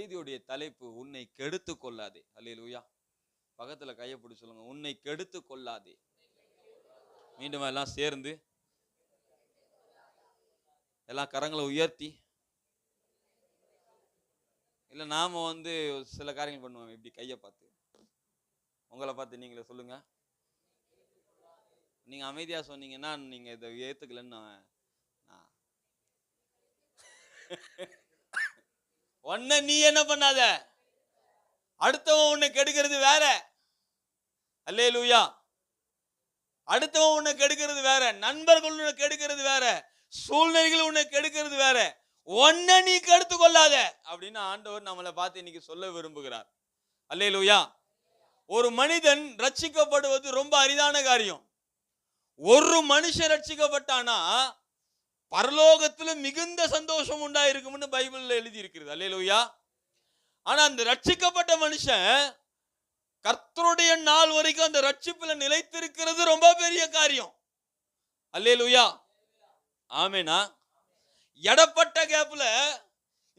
செய்தியுடைய தலைப்பு உன்னை கெடுத்து கொள்ளாதே. அல்லேலூயா. பக்கத்துல கையை பிடிச்சு சொல்லுங்க, உன்னை கெடுத்து கொள்ளாதே. மீண்டும் எல்லாம் சேர்ந்து எல்லாம் கரங்களை உயர்த்தி, இல்ல நாம சில காரியங்கள் பண்ணுவோம். இப்படி கையை பார்த்து, உங்களை பார்த்து நீங்களே சொல்லுங்க. நீங்க அமைதியா சொன்னீங்கன்னா நீங்க இதை ஏத்துக்கலன்னு ஒன்ன நீ என்ன பண்ணாத, அடுத்தவன் உன்னை கெடுக்கிறது வேற. அல்லேலூயா. அடுத்தவன் உன்னை கெடுக்கிறது வேற, நண்பர்கள் உன்னை கெடுக்கிறது வேற, சூழ்நிலைகள் உன்னை கெடுக்கிறது வேற. ஒன்ன நீ கெடுத்து கொள்ளாத அப்படின்னு ஆண்டவர் நம்மளை பார்த்து இன்னைக்கு சொல்ல விரும்புகிறார். அல்லேலூயா. ஒரு மனிதன் ரட்சிக்கப்படுவது ரொம்ப அரிதான காரியம். ஒரு மனுஷன் ரட்சிக்கப்பட்டானா பரலோகத்துல மிகுந்த சந்தோஷம் உண்டாயிருக்கும்னு பைபிள்ல எழுதி இருக்கிறது. அல்லேலூயா. ஆனா அந்த ரட்சிக்கப்பட்ட மனுஷன் கர்த்தருடைய நாள் வரைக்கும் அந்த ரட்சிப்புல நிலைத்திருக்கிறது ரொம்ப பெரிய காரியம். அல்லேலூயா. ஆமெனா. எடப்பட்ட கேப்ல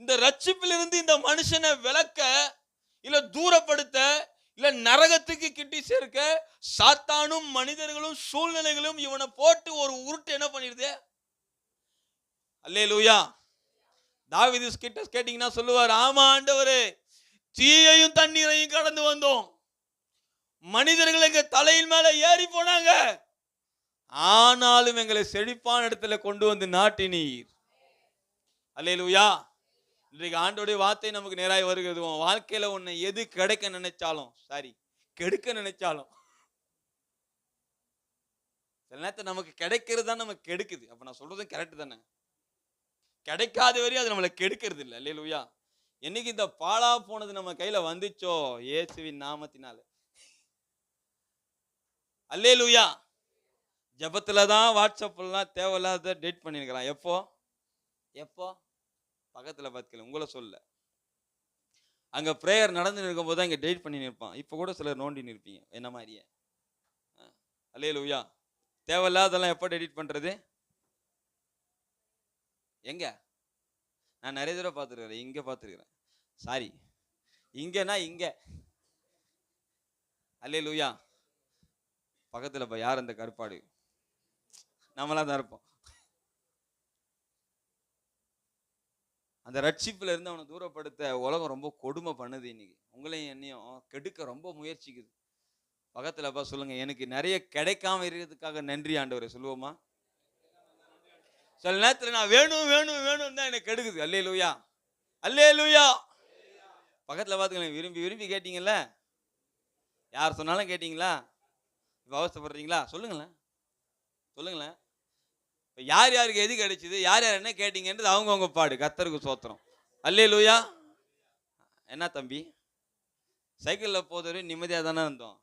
இந்த ரட்சிப்பிலிருந்து இந்த மனுஷனை விலக்க, இல்ல தூரப்படுத்த, இல்ல நரகத்துக்கு கிட்டி சேர்க்க சாத்தானும் மனிதர்களும் சூழ்நிலைகளும் இவனை போட்டு ஒரு உருட்டு என்ன பண்ணிடுது. அல்லேலூயா. தாவீது கிட்ட கேட்டீங்கன்னா சொல்லுவார், ஆமா ஆண்டவரே, தீயையும் தண்ணீரையும் கடந்து வந்தோம், மனிதர்கள் எங்க தலையின் மேல ஏறி போனாங்க, ஆனாலும் எங்களை செழிப்பான இடத்துல கொண்டு வந்து நாட்டினீர். அல்லேலூயா. இன்றைக்கு ஆண்டோடைய வார்த்தை நமக்கு நேராய் வருகிறது. உன் வாழ்க்கையில உன்னை எது கிடைக்க நினைச்சாலும் சரி, கெடுக்க நினைச்சாலும், சில நேரத்தில் நமக்கு கிடைக்கிறது தான் நமக்கு கெடுக்குது. அப்ப நான் சொல்றது கரெக்ட் தானே? கிடைக்காத வரையும் அது நம்மளை கெடுக்கிறது இல்லை. அல்லேலூயா. என்னைக்கு இந்த பாழா போனது நம்ம கையில வந்துச்சோ, இயேசுவின் நாமத்தினால. அல்லேலூயா. ஜபத்துல தான் வாட்ஸ்அப்லாம் தேவையில்லாத டேட் பண்ணிருக்கிறான். எப்போ எப்போ பக்கத்துல பார்த்துக்கல, உங்களை சொல்ல, அங்க பிரேயர் நடந்து இருக்கும் போது தான் இங்க டேட் பண்ணி நிற்பான். இப்ப கூட சிலர் நோண்டி நிற்பீங்க என்ன மாதிரியே. அல்லேலூயா. தேவையில்லாதெல்லாம் எப்போ டெலிட் பண்றது? எங்க? நான் நிறைய தடவை பார்த்துருக்கிறேன், இங்க பார்த்துருக்கிறேன். சாரி, இங்கன்னா இங்க. அல்லேலூயா. பக்கத்துல யார் அந்த கருப்பாடு? நம்மளா தான் இருப்போம். அந்த ரட்சிப்புல இருந்து அவனை தூரப்படுத்த உலகம் ரொம்ப கொடுமை பண்ணுது. இன்னைக்கு உங்களையும் என்னையும் கெடுக்க ரொம்ப முயற்சிக்குது. பக்கத்துல சொல்லுங்க, எனக்கு நிறைய கிடைக்காம இருக்கிறதுக்காக நன்றி ஆண்டவரே சொல்லுவோமா? சில நேரத்துல நான் வேணும் வேணும் வேணும் தான் எனக்கு கெடுக்குது. அல்லேலூயா. அல்லேலூயா. பக்கத்துல பார்த்துக்கலாம், விரும்பி விரும்பி கேட்டீங்கல்ல, யார் சொன்னாலும் கேட்டீங்களா? இப்போ அவசரப்படுறீங்களா? சொல்லுங்களேன் சொல்லுங்களேன். இப்போ யார் யாருக்கு எது கிடைச்சிது, யார் யார் என்ன கேட்டீங்கன்றது அவங்கவுங்க பாடு. கர்த்தருக்கு ஸ்தோத்திரம். அல்லேலூயா. என்ன தம்பி, சைக்கிளில் போதவரை நிம்மதியாக தானே இருந்தோம்.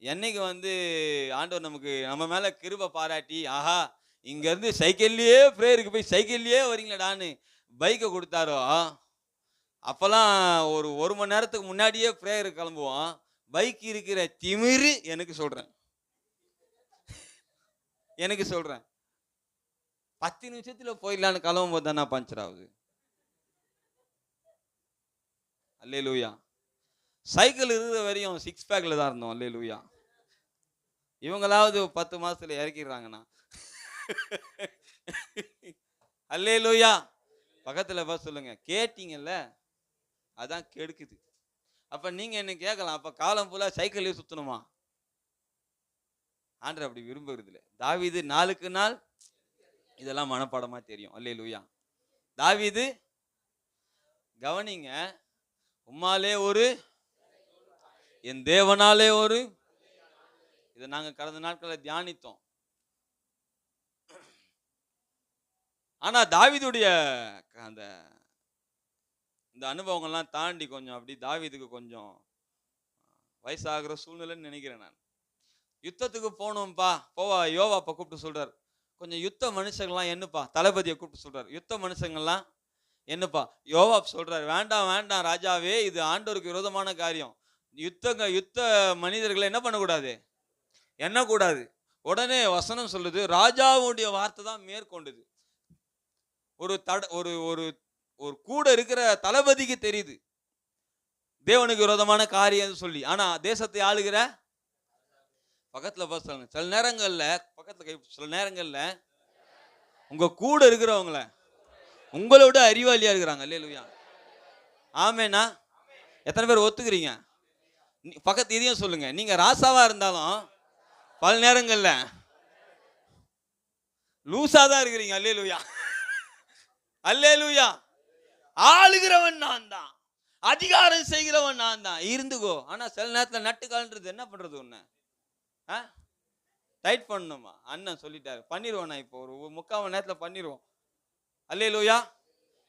என்னைக்கு ஆண்டவர் நமக்கு நம்ம மேலே கிருபை பாராட்டி, ஆஹா இங்கேருந்து சைக்கிள்லேயே ப்ரேயருக்கு போய் சைக்கிள்லேயே வரீங்களடான்னு பைக்கை கொடுத்தாரோ, அப்போல்லாம் ஒரு மணி நேரத்துக்கு முன்னாடியே ப்ரேயருக்கு கிளம்புவோம். பைக் இருக்கிற திமிரு எனக்கு சொல்கிறேன், எனக்கு சொல்கிறேன், 10 நிமிஷத்தில் போயிடலான்னு கிளம்பும் போது தானே பஞ்சர் ஆகுது. அல்லேலூயா. சைக்கிள் இருக்கிற வரையும் 6 பேக்ல தான் இருந்தோம். அல்லேலூயா. இவங்களாவது 10 மாசத்துல இறக்கிடுறாங்கண்ணா. அல்லேலூயா. பக்கத்துல சொல்லுங்க, கேட்டீங்கல்ல அதான் கெடுக்குது. அப்ப நீங்க என்ன கேட்கலாம், அப்ப காலம் போல சைக்கிளே சுத்தணுமா? ஆண்டவர் அப்படி விரும்புறது இல்லை. தாவீது நாளுக்கு நாள் இதெல்லாம் மனப்பாடமா தெரியும். அல்லேலூயா. தாவீது கவனிங்க, உம்மாலே ஒரு, என் தேவனாலே ஒரு, இதை நாங்க கடந்த நாட்களை தியானித்தோம். ஆனா தாவீதுடைய இந்த அனுபவங்கள்லாம் தாண்டி கொஞ்சம் அப்படி தாவீதுக்கு கொஞ்சம் வயசாகிற சூழ்நிலைன்னு நினைக்கிறேன் நான். யுத்தத்துக்கு போகணும்ப்பா, யோவாப்பா கூப்பிட்டு சொல்றாரு, கொஞ்சம் யுத்த மனுஷங்கள்லாம் என்னப்பா, தளபதியை கூப்பிட்டு சொல்றாரு, யுத்த மனுஷங்கள்லாம் என்னப்பா. யோவாப் சொல்றாரு, வேண்டாம் வேண்டாம் ராஜாவே, இது ஆண்டவருக்கு விரோதமான காரியம், யுத்த மனிதர்களை என்ன பண்ணக்கூடாது, எண்ணக்கூடாது. உடனே வசனம் சொல்லுது, ராஜாவுடைய வார்த்தை தான் மேற்கொண்டது. ஒரு ஒரு கூட இருக்கிற தளபதிக்கு தெரியுது தேவனுக்கு விரோதமான காரியம் சொல்லி. ஆனா தேசத்தை ஆளுகிற பக்கத்துல பார்த்து சொல்லுங்க, சில நேரங்கள்ல பக்கத்துல சில நேரங்கள்ல உங்க கூட இருக்கிறவங்கள உங்களை விட அறிவாளியா இருக்கிறாங்க. அல்லேலூயா, ஆமேனா? எத்தனை பேர் ஒத்துக்கிறீங்க? பக்கத்து இதையும் சொல்லுங்க, நீங்க ராசாவா இருந்தாலும் பல நேரங்கள்ல லூசா தான் இருக்கிறீங்க. அல்லேலூயா, அல்லேலூயா. ஆளுகிறவன் நான் தான், அதிகாரம் செய்கிறவன் நான் தான், இருந்துகோ. ஆனா சில நேரத்துல நட்டுக்கால்ன்றது என்ன பண்றது? ஒண்ணு டைட் பண்ணணுமா? அண்ணன் சொல்லிட்டாரு, பண்ணிடுவோம். நான் இப்போ ஒரு 3/4 மணி நேரத்துல பண்ணிடுவோம். அல்லேலூயா.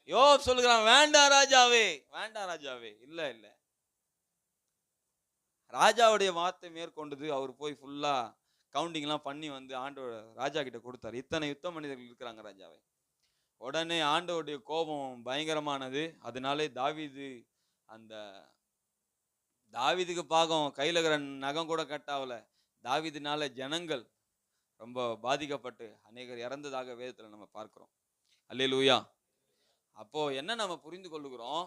யோப் சொல்லுகிறான், வேண்டாம் ராஜாவே, வேண்டாம் ராஜாவே. இல்ல இல்ல, ராஜாவுடைய வார்த்தை மேற்கொண்டது. அவர் போய் ஃபுல்லா கவுண்டிங் எல்லாம் பண்ணி வந்து ஆண்டவர் ராஜா கிட்ட கொடுத்தாரு. இத்தனை யுத்த மனிதர்கள் இருக்கிறாங்க ராஜாவே. உடனே ஆண்டவருடைய கோபம் பயங்கரமானது. அதனாலே தாவீதுக்கு பாகம் கையில இருக்கிற நகம் கூட கட்டாவல. தாவீதுனால ஜனங்கள் ரொம்ப பாதிக்கப்பட்டு அநேகர் இறந்ததாக வேதத்துல நம்ம பார்க்கிறோம். அல்லேலூயா. அப்போ என்ன நம்ம புரிந்து கொள்ளுகிறோம்?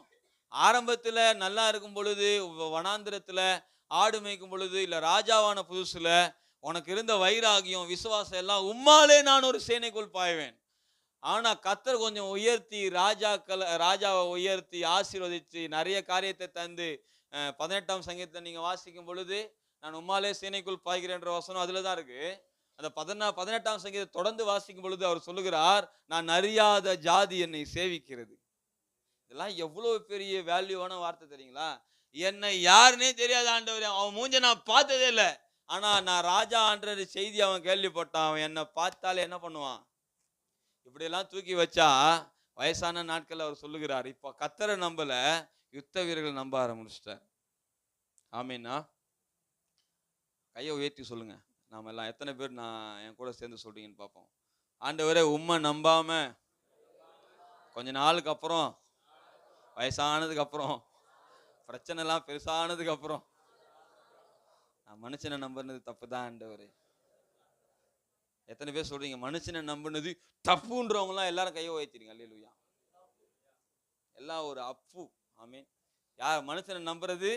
ஆரம்பத்துல நல்லா இருக்கும் பொழுது, வனாந்திரத்துல ஆடு மேய்க்கும் பொழுது, இல்ல ராஜாவான புதுசுல உனக்கு இருந்த வைராகியம், விசுவாசம் எல்லாம், உம்மாலே நான் ஒரு சேனைக்குள் பாய்வேன். ஆனா கர்த்தர் கொஞ்சம் உயர்த்தி, ராஜாவை உயர்த்தி ஆசீர்வதிச்சு நிறைய காரியத்தை தந்து, 18ஆம் சங்கீதத்தை நீங்க வாசிக்கும் பொழுது, நான் உம்மாலே சேனைக்குள் பாய்கிறேன்ற வசனம் அதுல தான் இருக்கு. அந்த 18ஆம் சங்கீதத்தை தொடர்ந்து வாசிக்கும் பொழுது அவர் சொல்லுகிறார், நான் அறியாத ஜாதி என்னை சேவிக்கிறது. இதெல்லாம் எவ்வளவு பெரிய வேல்யூவான வார்த்தை தெரியுங்களா? என்னை யாருன்னே தெரியாத ஆண்டவர், அவன் மூஞ்ச நான் பார்த்ததே இல்லை. ஆனா நான் ராஜா ஆன்ற செய்தி அவன் கேள்விப்பட்டான். அவன் என்னை பார்த்தாலே என்ன பண்ணுவான்? இப்படியெல்லாம் தூக்கி வச்சா வயசான நாட்கள் அவர் சொல்லுகிறார், இப்போ கர்த்தரை நம்பல, யுத்த வீரர்கள் நம்ப ஆரம்பிச்சிட்டார். ஆமீனா? கையை உயர்த்தி சொல்லுங்க, நாம எல்லாம் எத்தனை பேர் நான் என் கூட சேர்ந்து சொல்றீங்கன்னு பார்ப்போம். ஆண்டவரே, உம்மை நம்பாம கொஞ்ச நாளுக்கு அப்புறம், வயசானதுக்கு அப்புறம், பிரச்சனை எல்லாம் பெருசானதுக்கு அப்புறம், நான் மனுஷனை நம்பினது தப்பு தான் ஆண்டவரே. எத்தனை பேர் சொல்றீங்க மனுஷனை நம்பினது தப்புன்றவங்களாம்? எல்லாரும் கையை உயர்த்திடுங்க. அல்லேலூயா. எல்லாம் ஒரு அப்பு. ஆமீன். யார் மனுஷனை நம்புறது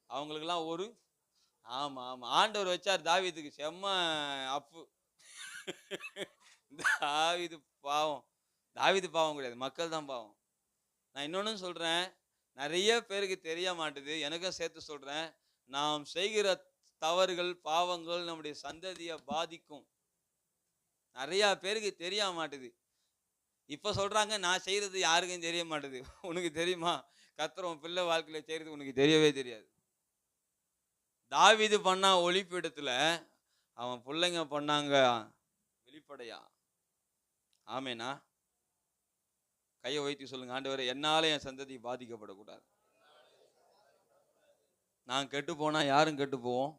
அவங்களுக்கெல்லாம் ஒரு ஆமா ஆமா. ஆண்டவர் வச்சார் தாவீதுக்கு செம்ம அப்பு. தாவீது பாவம் கிடையாது, மக்கள் தான் பாவம். நான் இன்னொன்னு சொல்றேன், நிறைய பேருக்கு தெரிய மாட்டுது, எனக்கும் சேர்த்து சொல்றேன். நாம் செய்கிற தவறுகள், பாவங்கள் நம்முடைய சந்ததியை பாதிக்கும். நிறைய பேருக்கு தெரிய மாட்டுது. இப்ப சொல்றாங்க, நான் செய்யறது யாருக்கும் தெரிய மாட்டுது. உனக்கு தெரியுமா? கர்த்தர் உன் பிள்ளை வாழ்க்கையில செய்யறது உனக்கு தெரியவே தெரியாது. தாவீது பண்ணா ஒளிப்பீடத்துல, அவன் பிள்ளைங்க பண்ணாங்க வெளிப்படையா. ஆமேனா? கையை வைத்து சொல்லுங்க, ஆண்டவரே, என்னால என் சந்ததி பாதிக்கப்படக்கூடாது. நான் கெட்டு போனா யாரும் கெட்டு போவோம்.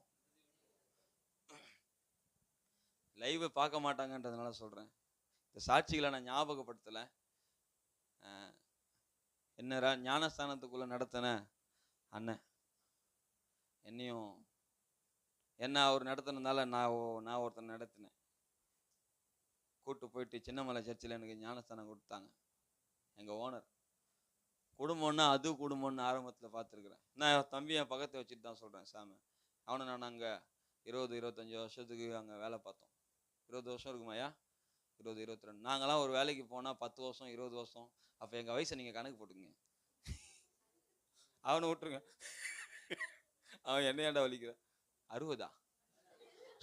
லைவ் பார்க்க மாட்டாங்கன்றதுனால சொல்றேன். இந்த சாட்சிகளை நான் ஞாபகப்படுத்தல. என்ன ஞானஸ்தானத்துக்குள்ள நடத்தின அண்ணன் என்னையும் என்ன அவர் நடத்தினதால நான் ஒருத்தன் நடத்தினேன். கூட்டு போயிட்டு சின்னமலை சர்ச்சில் எனக்கு ஞானஸ்தானம் கொடுத்தாங்க. எங்க ஓனர் குடும்பம்னா அது குடும்பம்னு ஆரம்பத்தில் பார்த்துருக்குறேன். நான் தம்பி என் பக்கத்தை வச்சுட்டு தான் சொல்றேன். சாமி, அவனை நான் அங்கே 20-25 வருஷத்துக்கு அங்கே வேலை பார்த்தோம். 20 வருஷம் இருக்குமாயா? 20-22. நாங்களாம் ஒரு வேலைக்கு போனால் 10 வருஷம் 20 வருஷம். அப்போ எங்கள் வயசை நீங்கள் கணக்கு போட்டுங்க. அவனை விட்டுருங்க. அவன் என்னையாண்டா வலிக்கிற? 60?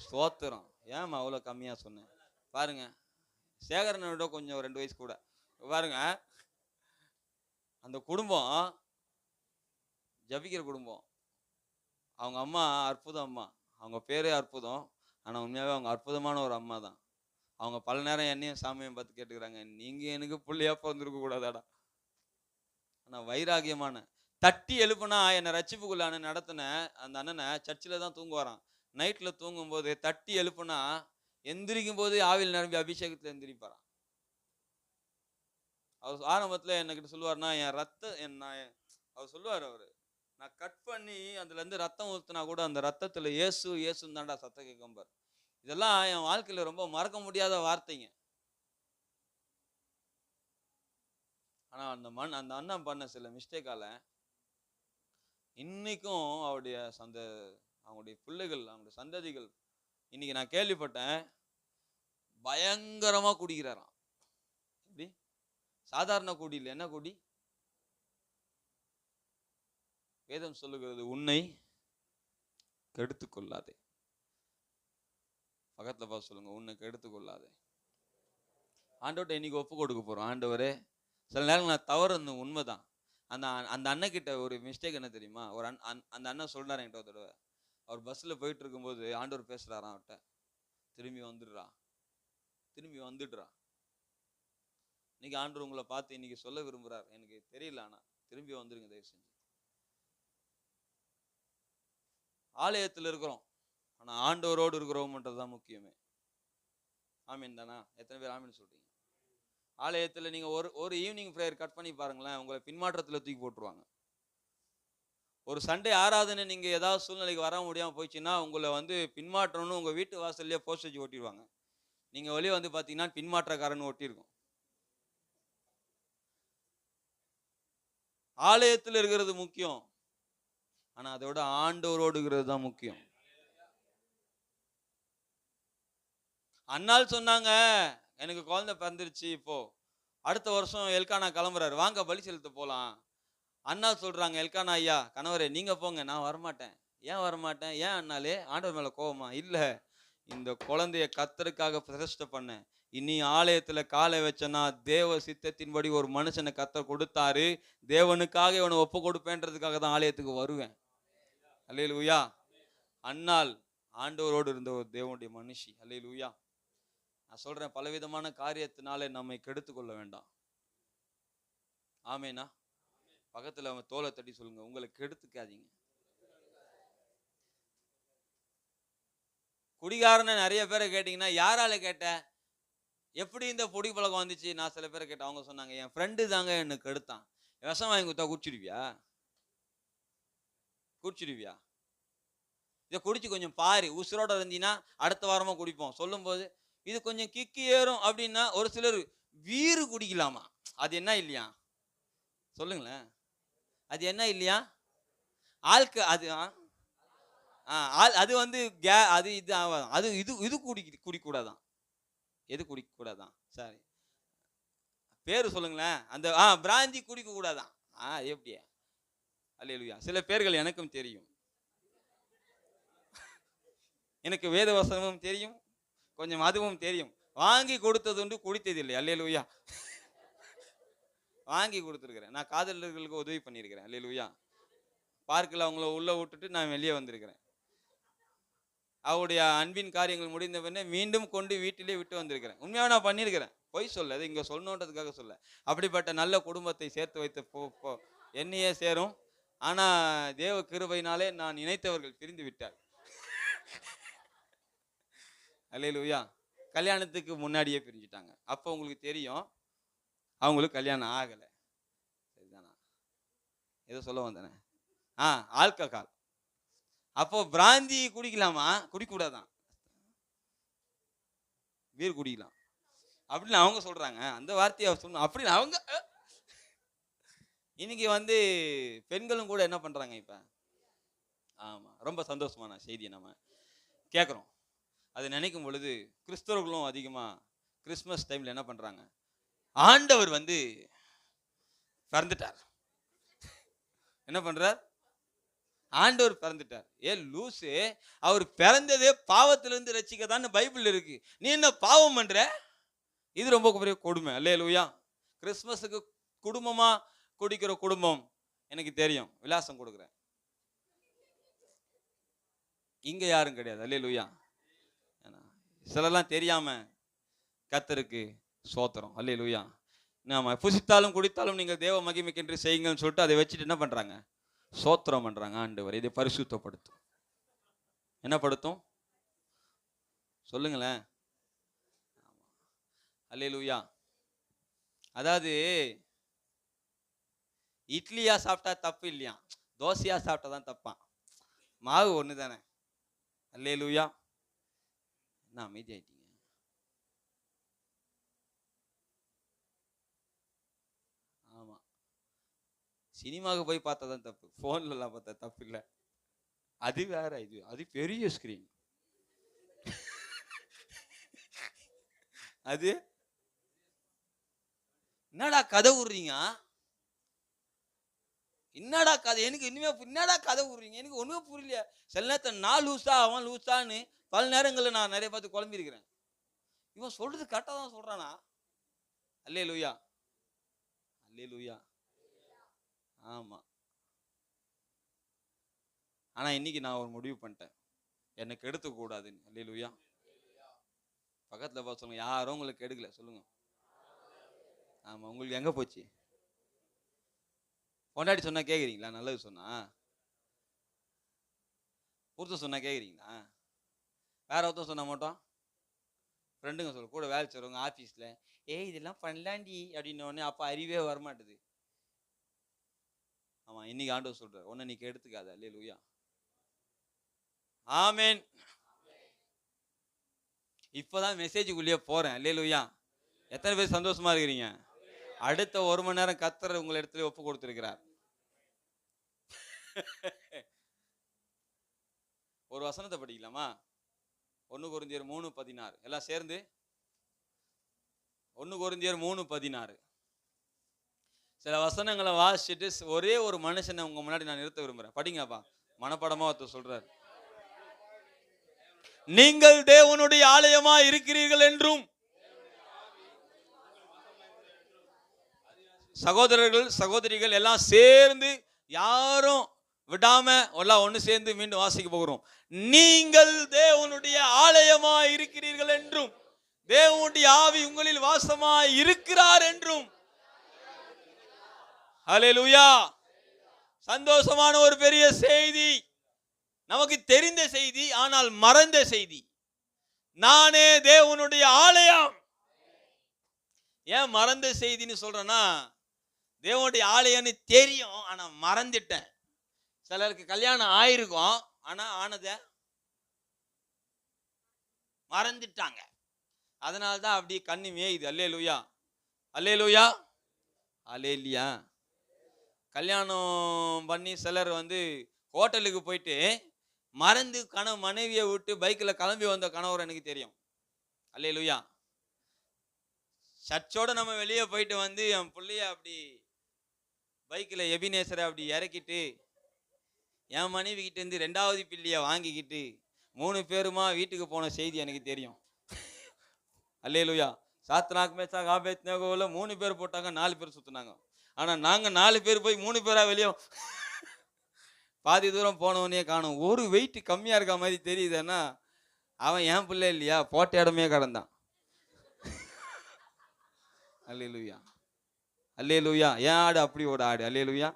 ஸ்தோத்திரம். ஏம்மா அவ்வளோ கம்மியாக சொன்னேன்? பாருங்க, சேகரனை விட கொஞ்சம் 2 வயசு கூட. பாருங்க, அந்த குடும்பம் ஜபிக்கிற குடும்பம். அவங்க அம்மா அற்புதம் அம்மா, அவங்க பேரே அற்புதம். ஆனால் உண்மையாகவே அவங்க அற்புதமான ஒரு அம்மா தான். அவங்க பல நேரம் என்னையும் சாமியை பார்த்து கேட்டுக்கிறாங்க, நீங்கள் எனக்கு பிள்ளையா பிறந்திருக்க கூடாதாடா. ஆனால் வைராகியமான தட்டி எழுப்புனா என்னை ரட்சிப்புக்குள்ள நடத்தின அந்த அண்ணனை சர்ச்சில் தான் தூங்குவாரான். நைட்டில் தூங்கும்போது தட்டி எழுப்புனா எந்திரிக்கும் போது ஆவில் நிரம்பி அபிஷேகத்தில் எந்திரிப்பாரான். அவர் ஆரம்பத்தில் என்னக்கிட்ட சொல்லுவார்னா, அவர் சொல்லுவார், நான் கட் பண்ணி அதுலேருந்து ரத்தம் ஊற்றினா கூட அந்த ரத்தத்தில் இயேசு இயேசுன்னு தாண்டா சத்தம் கேட்கும்பார். இதெல்லாம் என் வாழ்க்கையில் ரொம்ப மறக்க முடியாத வார்த்தைங்க. ஆனா அந்த அண்ணன் பண்ண சில மிஸ்டேக்கால இன்னைக்கும் அவங்களுடைய பிள்ளைகள், அவங்களுடைய சந்ததிகள், இன்னைக்கு நான் கேள்விப்பட்டேன், பயங்கரமா குடிக்கிறாராம். எப்படி? சாதாரண குடி இல்லை, என்ன குடி? வேதம் சொல்லுகிறது, உன்னை கெடுத்துக் கொள்ளாதே. பக்கத்துல பார்த்து சொல்லுங்க, உன்னை கெடுத்துக் கொள்ளாதே. ஆண்டவர்கிட்ட இன்னைக்கு ஒப்பு கொடுக்க போறோம். ஆண்டவரே, சில நேரம் நான் தவறு உண்மைதான். அந்த அண்ணன் கிட்ட ஒரு மிஸ்டேக் என்ன தெரியுமா? அந்த அண்ணன் சொல்றாரு என்கிட்ட ஒரு தடவை, அவர் பஸ்ல போயிட்டு இருக்கும்போது ஆண்டவர் பேசுறாராம் அவர்கிட்ட, திரும்பி வந்துடுறா. இன்னைக்கு ஆண்டவர் உங்களை பார்த்து இன்னைக்கு சொல்ல விரும்புறார், எனக்கு தெரியல, ஆனா திரும்பி வந்துருங்க தயவு செஞ்சு. ஆலயத்தில் இருக்கிறோம், ஆனா ஆண்டவரோடு இருக்கிறோம்ன்றதுதான் முக்கியமே. ஆமீன் தானா? எத்தனை பேர் ஆமீன் சொல்றீங்க? ஆலயத்தில் நீங்க ஒரு ஈவினிங் ப்ரேயர் கட் பண்ணி பாருங்களேன், உங்களை பின்மாற்றத்தில் தூக்கி போட்டுருவாங்க. ஒரு சண்டே ஆராதனை நீங்க ஏதாவது சூழ்நிலைக்கு வர முடியாம போயிடுச்சுன்னா உங்களை பின்மாற்றம்னு உங்க வீட்டு வாசல்லையே போஸ்ட் வச்சு ஓட்டிடுவாங்க. நீங்க வெளியே பாத்தீங்கன்னா பின்மாற்றக்காரன் ஓட்டிருக்கும். ஆலயத்தில் இருக்கிறது முக்கியம், ஆனா அதோட ஆண்டவரோடுகிறது தான் முக்கியம். அண்ணால் சொன்னாங்க, எனக்கு குழந்தை பிறந்துருச்சு, இப்போ அடுத்த வருஷம் எல்கானா கிளம்புறாரு, வாங்க பலி செலுத்த போலாம். அண்ணா சொல்றாங்க, எல்கானா ஐயா கணவரே நீங்க போங்க, நான் வரமாட்டேன். ஏன் வரமாட்டேன்? ஏன் அண்ணாலே, ஆண்டவர் மேல கோவமா? இல்ல, இந்த குழந்தைய கர்த்தருக்காக பிரதிஷ்டை பண்ண, இனி ஆலயத்துல காலை வச்சனா தேவ சித்தத்தின்படி ஒரு மனுஷனை கர்த்தர் கொடுத்தாரு, தேவனுக்காக இவனை ஒப்பு கொடுப்பேன்றதுக்காக தான் ஆலயத்துக்கு வருவேன். அல்லேலூயா. அண்ணால் ஆண்டவரோடு இருந்த ஒரு தேவனுடைய மனுஷி. அல்லேலூயா. நான் சொல்றேன், பலவிதமான காரியத்தினாலே நம்மை கெடுத்து கொள்ள வேண்டாம். ஆமேனா? பக்கத்துல அவங்க தோலை தட்டி சொல்லுங்க, உங்களை கெடுத்துக்காதீங்க. குடிகாரனை நிறைய பேரை கேட்டீங்கன்னா, யாரால கேட்ட, எப்படி இந்த பொடி பழக்கம் வந்துச்சு? நான் சில பேரை கேட்டேன், அவங்க சொன்னாங்க, என் ஃப்ரெண்டு தாங்க எனக்கு கெடுத்தான். விஷம் வாங்கி கொடுத்தா குடிச்சிடுவியா? இதை குடிச்சு கொஞ்சம் பாரு, உசுரோட இருந்தீங்கன்னா அடுத்த வாரமா குடிப்போம். சொல்லும் போது இது கொஞ்சம் கிக்கி ஏறும் அப்படின்னா, ஒரு சிலர் வீறு குடிக்கலாமா? அது என்ன இல்லையா? சொல்லுங்களேன், அது என்ன இல்லையா? ஆல்க அது அது அது இது அது இது குடிக்கூடாதான். எது குடிக்கக்கூடாதான்? சரி, பேரு சொல்லுங்களேன். அந்த பிராந்தி குடிக்க கூடாதான். எப்படியா? அல்லேலூயா. சில பேர்கள் எனக்கும் தெரியும், எனக்கு வேத வசனமும் தெரியும், கொஞ்சம் அதுவும் தெரியும். வாங்கி கொடுத்தது உண்டு, குடித்தது இல்லை. அல்லேலூயா. வாங்கி கொடுத்துருக்கிறேன். நான் காதலர்களுக்கு உதவி பண்ணியிருக்கிறேன். அல்லேலூயா. பார்க்கில் அவங்கள உள்ள விட்டுட்டு நான் வெளியே வந்திருக்கிறேன். அவருடைய அன்பின் காரியங்கள் முடிந்த பின்னே மீண்டும் கொண்டு வீட்டிலே விட்டு வந்திருக்கிறேன். உண்மையாக நான் பண்ணியிருக்கிறேன், பொய் சொல்ல, அது இங்கே சொல்லணுன்றதுக்காக சொல்ல. அப்படிப்பட்ட நல்ல குடும்பத்தை சேர்த்து வைத்த என்னையே சேரும். ஆனால் தேவ கிருபையினாலே நான் நினைத்தவர்கள் பிரிந்து விட்டார். அல்லேலூயா. கல்யாணத்துக்கு முன்னாடியே பிரிஞ்சுட்டாங்க. அப்போ உங்களுக்கு தெரியும், அவங்களுக்கு கல்யாணம் ஆகலை. சரிதானா? ஏதோ சொல்ல வந்தேனே. ஆல்கஹால். அப்போ பிராந்தி குடிக்கலாமா? குடிக்கூடாதான். பீர் குடிக்கலாம் அப்படின்னு அவங்க சொல்றாங்க. அந்த வார்த்தையை சொன்ன அப்படின்னு அவங்க. இன்னைக்கு பெண்களும் கூட என்ன பண்றாங்க இப்ப? ஆமா, ரொம்ப சந்தோஷமான செய்தியை நம்ம கேட்குறோம். அது நினைக்கும் பொழுது கிறிஸ்தவர்களும் அதிகமா கிறிஸ்மஸ் டைம்ல என்ன பண்றாங்க, ஆண்டவர் பிறந்துட்டார். என்ன பண்றார்? ஆண்டவர் பிறந்துட்டார். லூசு, அவர் பிறந்ததே பாவத்திலிருந்து ரட்சிக்கதான் பைபிள் இருக்கு. நீ என்ன பாவம் பண்ற? இது ரொம்ப பெரிய கொடுமை. அல்லேலூயா. கிறிஸ்மஸுக்கு குடும்பமா குடிக்கிற குடும்பம் எனக்கு தெரியும், விலாசம் கொடுக்குறேன். இங்க யாரும் கிடையாது. அல்லேலூயா. சிலலாம் தெரியாம கர்த்தருக்கு ஸ்தோத்திரம். அல்லேலூயா. நாம புசித்தாலும் குடித்தாலும் நீங்கள் தேவ மகிமைக்கென்று செய்யுங்கன்னு சொல்லிட்டு அதை வச்சுட்டு என்ன பண்றாங்க? ஸ்தோத்திரம் பண்றாங்க. ஆண்டவர் இதை பரிசுத்தப்படுத்தும். என்ன படுத்தும்? சொல்லுங்களேன். அல்லேலூயா. அதாவது இட்லியா சாப்பிட்டா தப்பு இல்லையா, தோசையா சாப்பிட்டா தான் தப்பான். மாவு ஒன்று தானே. அல்லேலூயா. என்ன அமைதியாயிட்டீங்க? ஆமா. சினிமாவுக்கு போய் பார்த்தா தான் தப்பு, ஃபோன்லலாம் பார்த்தா தப்பு இல்லை. அது வேற, இது அது பெரிய ஸ்கிரீன். அது என்னடா கதை விடுறீங்க, என்னடா கதை, எனக்கு இனிமே என்னடா கதை விடுறீங்க, எனக்கு ஒண்ணுமே புரியல. சில நேரத்தில் நான் லூசா அவன் லூசான்னு பல நேரங்களில் நான் நிறைய பார்த்து குழம்பிருக்கிறேன். இவன் சொல்றது கரெக்டாக தான் சொல்றானா? அல்லேலூயா, அல்லேலூயா. ஆமா. ஆனா இன்னைக்கு நான் ஒரு முடிவு பண்ணிட்டேன், எனக்கு எடுத்துக்க கூடாதுன்னு. அல்லேலூயா. பக்கத்துல பார்த்து சொல்லுங்க, யாரும் உங்களுக்கு எடுக்கல சொல்லுங்க. ஆமா, உங்களுக்கு எங்க போச்சு? கொண்டாடி சொன்னா கேக்குறீங்களா? நல்லது சொன்னா ஒருத்தர் சொன்னா கேக்குறீங்களா? வேற ஒருத்தர் சொன்னா மட்டும் ஃப்ரெண்டுங்க சொல்ல, கூட வேலை செய்றவங்க ஆஃபீஸில், இதெல்லாம் பண்ணலாண்டி அப்படின்னு உடனே அப்போ அறிவே வரமாட்டுது. ஆமாம், இன்னைக்கு ஆண்டவர் சொல்றார், ஒன்று நீ எடுத்துக்காத. அல்லேலூயா, ஆமென். இப்போதான் மெசேஜுக்குள்ளேயே போறேன். அல்லேலூயா. எத்தனை பேர் சந்தோஷமா இருக்கிறீங்க? அடுத்த 1 மணி நேரம் கர்த்தர் உங்களை இடத்துல ஒப்பு கொடுத்திருக்கிறார். ஒரு வசனத்தை படிக்கலாமா? 1 கொரிந்தியர் 3:16 எல்லாம் சேர்ந்து. 1 கொரிந்தியர் 3:16 சில வசனங்களை வாசிச்சுட்டு ஒரே ஒரு மனுஷனை உங்க முன்னாடி நான் நிறுத்த விரும்புறேன். படிங்கப்பா, மனப்பாடமா ஒருத்தர் சொல்றாரு, நீங்கள் தேவனுடைய ஆலயமா இருக்கிறீர்கள் என்றும் சகோதரர்கள் சகோதரிகள் எல்லாம் சேர்ந்து, யாரும் விடாம எல்லாம் ஒன்று சேர்ந்து மீண்டும் வாசிக்க போகிறோம். நீங்கள் தேவனுடைய ஆலயமா இருக்கிறீர்கள் என்றும் தேவனுடைய ஆவி உங்களில் வாசமா இருக்கிறார் என்றும். ஹல்லேலூயா. சந்தோஷமான ஒரு பெரிய செய்தி, நமக்கு தெரிந்த செய்தி, ஆனால் மறந்த செய்தி. நானே தேவனுடைய ஆலயம். ஏன் மறந்த செய்தின்னு சொல்றேன்னா, தேவனுடைய ஆலயம்னு தெரியும், ஆனா மறந்துட்டேன். சிலருக்கு கல்யாணம் ஆயிருக்கும், ஆனா ஆனதை மறந்துட்டாங்க. அதனால்தான் அப்படி கண்ணு மேயுது. அல்லேலூயா, அல்லேலூயா, அல்லேலியா. கல்யாணம் பண்ணி சிலர் ஹோட்டலுக்கு போயிட்டு மறந்து மனைவியை விட்டு பைக்கில் கிளம்பி வந்த கணவர் எனக்கு தெரியும். அல்லேலூயா. சர்ச்சோட நம்ம வெளியே போயிட்டு என் பிள்ளைய அப்படி பைக்கில் எபினேசரை அப்படி இறக்கிட்டு என் மனைவி கிட்ட இருந்து 2வது பிள்ளைய வாங்கிக்கிட்டு 3 பேருமா வீட்டுக்கு போன செய்தி எனக்கு தெரியும். அல்லேலூயா. சாத்ராக் மேஷாக் ஆபேத்நேகோல 3 பேர் போட்டாங்க, 4 பேர் சுத்தினாங்க. ஆனா நாங்க 4 பேர் போய் 3 பேரா வெளியே பாதி தூரம் போனவனே காணும். ஒரு வெயிட் கம்மியா இருக்க மாதிரி தெரியுதுன்னா அவன் என் பிள்ளை இல்லையா, போட்ட இடமே கடந்தான். அல்லேலூயா, அல்லேலூயா. ஏன் ஆடு அப்படி ஒரு ஆடு. அல்லேலூயா.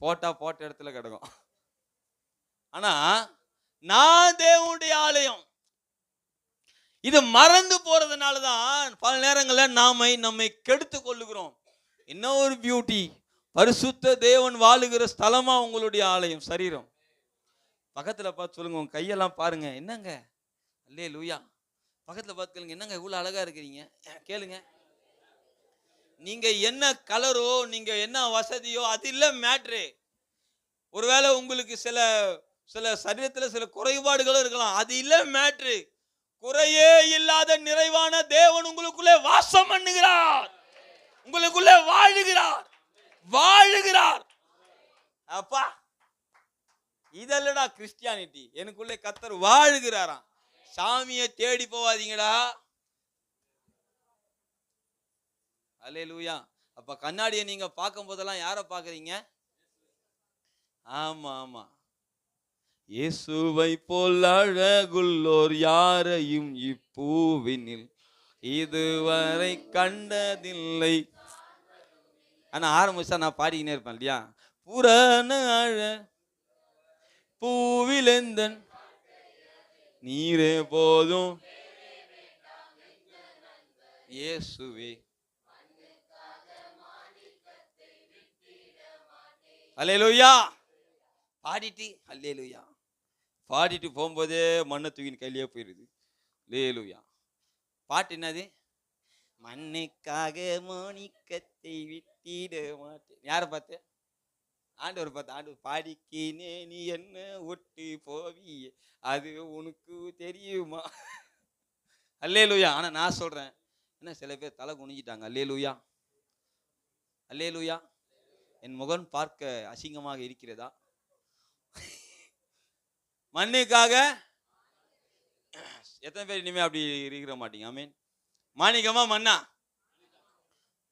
போட்ட இடத்துல கிடக்கும். ஆனா நான் தேவனுடைய ஆலயம். இது மறந்து போறதுனாலதான் பல நேரங்களில் நம்மை கெடுத்து கொள்ளுகிறோம். என்ன ஒரு பியூட்டி, பரிசுத்த தேவன் வாழுகிற ஸ்தலமா உங்களுடைய ஆலயம், சரீரம். பக்கத்துல பார்த்து சொல்லுங்க, உங்க கையெல்லாம் பாருங்க, என்னங்க. அல்லேலூயா. பக்கத்துல பார்த்து கேளுங்க, என்னங்க இவ்வளவு அழகா இருக்கிறீங்க, கேளுங்க. நீங்க என்ன கலரோ, நீங்க என்ன வசதியோ, அது இல்ல மேட்ரு. ஒருவேளை உங்களுக்கு சில சரீரத்துல சில குறைபாடுகளும் இருக்கலாம், அது இல்ல மேட்ரு. குறையே இல்லாத நிறைவான தேவன் உங்களுக்குள்ளே வாசம் பண்ணுகிறார், உங்களுக்குள்ளே வாழுகிறார். அப்பா, இதல்லடா கிறிஸ்டியானிட்டி. எனக்குள்ளே கர்த்தர் வாழுகிறாராம். சாமியை தேடி போவாதீங்கடா. அல்லேலூயா. அப்ப கண்ணாடியை நீங்க பார்க்கும் போதெல்லாம் யாரை பார்க்குறீங்க? ஆமா, இயேசுவை போல் அழகுள்ளோர் யாரையும் இப்பூவினில் இதுவரை கண்டதில்லை. ஆனா ஆரம்பிச்சா நான் பாடிக்கினே இருப்பேன் இல்லையா. புராண அழ பூவிலெந்தன் நீரே போதும் இயேசுவே. அல்லேலூயா. பாடிட்டு அல்லேலூயா பாடிட்டு போகும்போதே மண்ணை தூக்கின்னு கையிலேயே போயிடுது. அல்லேலூயா. பாட்டு என்னது? மண்ணுக்காக மாணிக்கத்தை விட்டிட மாட்டேன். யாரை பார்த்து? ஆண்டவர் பார்த்து ஆண்டவர் பாடிக்கினே நீ என்ன ஒட்டு போவி அது உனக்கு தெரியுமா? அல்லேலூயா. ஆனா நான் சொல்றேன், என்ன சில பேர் தலை குனிஞ்சிட்டாங்க. அல்லேலூயா, அல்லேலூயா. என் முகம் பார்க்க அசிங்கமாக இருக்கிறதா? மண்ணுக்காக எத்தனை பேர் இனிமே அப்படி இருக்கிற மாட்டீங்க? ஆமீன். மாணிக்கமா மண்ணா?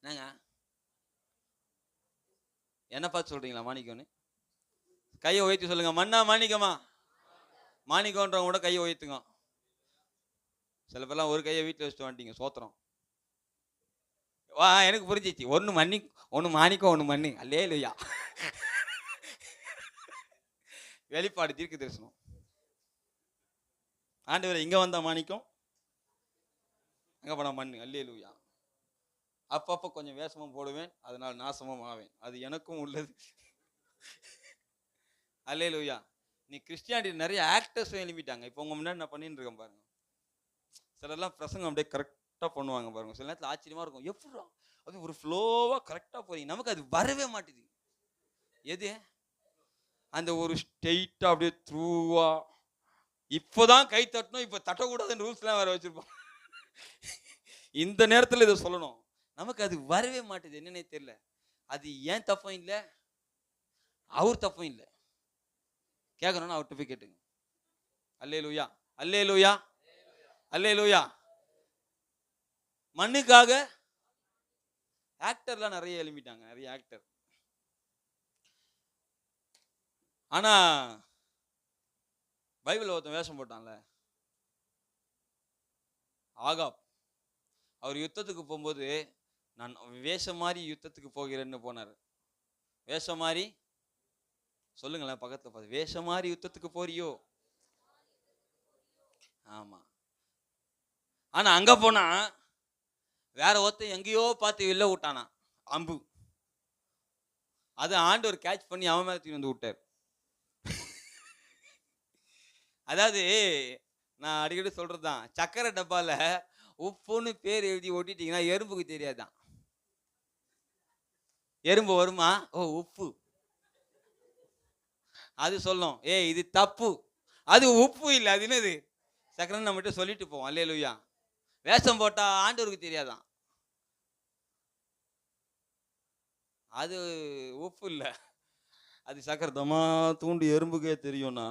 என்னங்க என்ன பார்த்து சொல்றீங்களா மாணிக்கம்னு? கையை உயர்த்தி சொல்லுங்க. மண்ணா மாணிக்கமா? மாணிக்கம்ன்றவங்க கூட கையை உயர்த்துங்க. சில பேர்லாம் ஒரு கையை வீட்டில் வச்சுட்டு வந்துட்டீங்க. சோத்திரம். எனக்கு புரிஞ்சிச்சு. ஒன்று மாணிக்கம் ஒன்று மண்ணு. அல்லேலூயா. வெளிப்பாடு தீர்க்க தரிசனம். ஆண்டவரே இங்க வந்தா மாணிக்கம், அங்க போனா மண்ணு. அல்லேலூயா. அப்பப்போ கொஞ்சம் வேஷமும் போடுவேன், அதனால் நாசமும் ஆவேன். அது எனக்கும் உள்ளது. அல்லேலூயா. நீ கிறிஸ்டியானிட்டி நிறைய ஆக்டர்ஸ் எழுப்பிட்டாங்க. இப்போ உங்க முன்னாடி நான் பண்ணிட்டு இருக்கேன் பாருங்க. சிலர்லாம் பிரசங்கம் அப்படியே கரெக்டாக பண்ணுவாங்க பாருங்க. சில நேரத்தில் ஆச்சரியமா இருக்கும். எப்படா அது ஒரு ஃப்ளோவா கரெக்டாக போறீங்க. நமக்கு அது வரவே மாட்டேது. எது அந்த ஒரு ஸ்ட்ரெயிட்டா அப்படியே த்ரூவா. இப்போதான் கை தட்டணும், இப்போ தட்டக்கூடாதுன்னு ரூல்ஸ்லாம் வேற வச்சிருப்போம். இந்த நேரத்தில் இதை சொல்லணும். நமக்கு அது வரவே மாட்டேது. என்னன்னே தெரியல. அது ஏன் தப்பும் இல்லை, அவர் தப்பும் இல்லை. கேட்கணும்னு அவர்கிட்ட போய் கேட்டுங்க. அல்லேலூயா, அல்லேலூயா, அல்லேலூயா. மண்ணுக்காக ஆக்டர்லாம் நிறைய எழுப்பிட்டாங்க, நிறைய ஆக்டர். ஆனா பைபிள் ஒருத்தன் வேஷம் போட்டான்ல, ஆகாப். அவர் யுத்தத்துக்கு போகும்போது நான் வேஷம் மாதிரி யுத்தத்துக்கு போகிறேன்னு போனார். வேஷம் மாதிரி சொல்லுங்களேன் பக்கத்துல பார்த்து. வேஷம் மாதிரி யுத்தத்துக்கு போறியோ? ஆமா. ஆனா அங்க போனா வேற ஒருத்தன் எங்கேயோ பார்த்து வெளில விட்டானா அம்பு. அது ஆண்டவர் கேட்ச் பண்ணி அவன் மேல தூக்கி வந்து விட்டார். அதாவது நான் அடிக்கடி சொல்றதுதான், சக்கரை டப்பால உப்புன்னு பேர் எழுதி ஒட்டிட்டீங்கன்னா எறும்புக்கு தெரியாதான். எறும்பு வருமா? ஓ உப்பு. அது சொல்லும், இது தப்பு, அது உப்பு இல்லை, அது என்னது சக்கரை நம்மகிட்ட சொல்லிட்டு போவோம். அல்லேலூயா. வேஷம் போட்டா ஆண்டவருக்கு தெரியாதான் அது உப்பு இல்லை, அது சக்கரை. தமா தூண்டு எறும்புக்கே தெரியும்னா,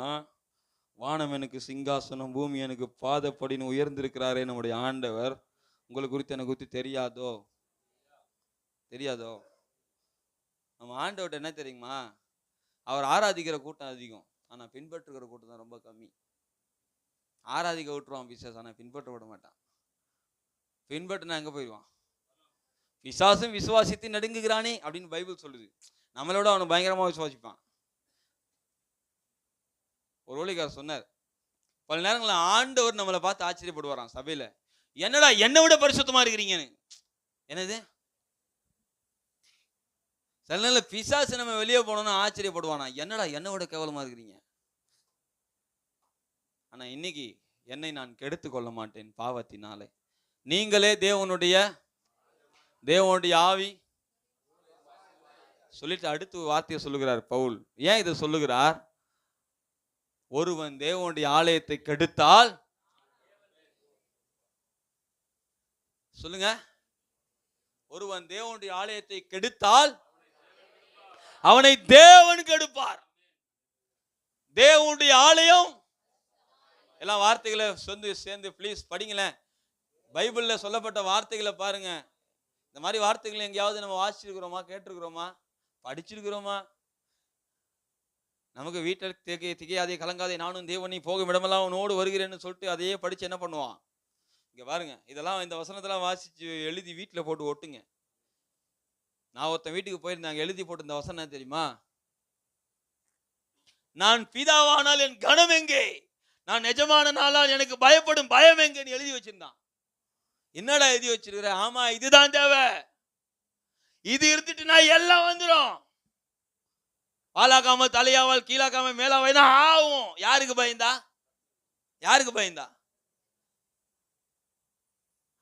வானம் எனக்கு சிங்காசனம், பூமி எனக்கு பாதப்படின்னு உயர்ந்திருக்கிறாரே நம்முடைய ஆண்டவர். உங்களுக்கு குறித்து எனக்கு குறித்து தெரியாதோ? தெரியாதோ? நம்ம ஆண்டவர்கிட்ட என்ன தெரியுமா, அவர் ஆராதிக்கிற கூட்டம் அதிகம், ஆனா பின்பற்றுகிற கூட்டம் தான் ரொம்ப கம்மி. ஆராதிக்க விட்டுருவான் பிசாசு, ஆனா பின்பற்ற விட மாட்டான். பின்பற்றுனா எங்க போயிடுவான்? பிசாசும் விசுவாசித்து நடுங்குகிறானே அப்படின்னு பைபிள் சொல்லுது. நம்மளோட அவனை பயங்கரமா விசுவாசிப்பான். ஒரு ஊழியக்காரர் சொன்னார், பல நேரங்களில் ஆண்டவர் நம்மளை பார்த்து ஆச்சரியப்படுவாராம் சபையில, என்னடா என்னை விட பரிசுத்தமா இருக்கிறீங்கன்னு. என்னது? சில நேரம் பிசாசு நம்ம வெளியே போனோம்னு ஆச்சரியப்படுவானா, என்னடா என்னை விட கேவலமா இருக்கிறீங்க. ஆனா இன்னைக்கு என்னை நான் கெடுத்து கொள்ள மாட்டேன் பாவத்தினாலே. நீங்களே தேவனுடைய ஆவி சொல்லிட்டு அடுத்து வார்த்தையை சொல்லுகிறார் பவுல். ஏன் இதை சொல்லுகிறார்? ஒருவன் தேவனுடைய ஆலயத்தை கெடுத்தால், சொல்லுங்க, ஒருவன் தேவனுடைய ஆலயத்தை கெடுத்தால் அவனை தேவன் கெடுப்பார். தேவனுடைய ஆலயம், எல்லாம் வார்த்தைகளை சேர்ந்து ப்ளீஸ் படிங்களேன். பைபிள்ல சொல்லப்பட்ட வார்த்தைகளை பாருங்க. இந்த மாதிரி வார்த்தைகளை எங்கேயாவது நம்ம வாசிச்சிருக்கிறோமா, கேட்டிருக்கிறோமா, படிச்சிருக்கிறோமா? நமக்கு வீட்டில் திகையாதே கலங்காதே நானும் தேவனை போகும் இடமெல்லாம் அவனோடு வருகிறேன்னு சொல்லிட்டு அதையே படிச்சு என்ன பண்ணுவான்? இங்க பாருங்க, இதெல்லாம் இந்த வசனத்தெல்லாம் வாசிச்சு எழுதி வீட்டில் போட்டு ஒட்டுங்க. நான் ஒருத்தன் வீட்டுக்கு போயிருந்தாங்க, எழுதி போட்டு இந்த வசனம் தெரியுமா, நான் பிதாவானால் என் கனம் எங்கே, நான் எஜமான நாளால் எனக்கு பயப்படும் பயம் எங்கன்னு எழுதி வச்சிருந்தான். என்னடா எழுதி வச்சிருக்கிற? ஆமா இதுதான் தேவை, இது இருந்துட்டு நான் எல்லாம் வந்துடும். ஆளாக்காம தலையாவால் கீழாக்காம மேலாவாய்தான் ஆகும். யாருக்கு பயந்தா? யாருக்கு பயந்தா?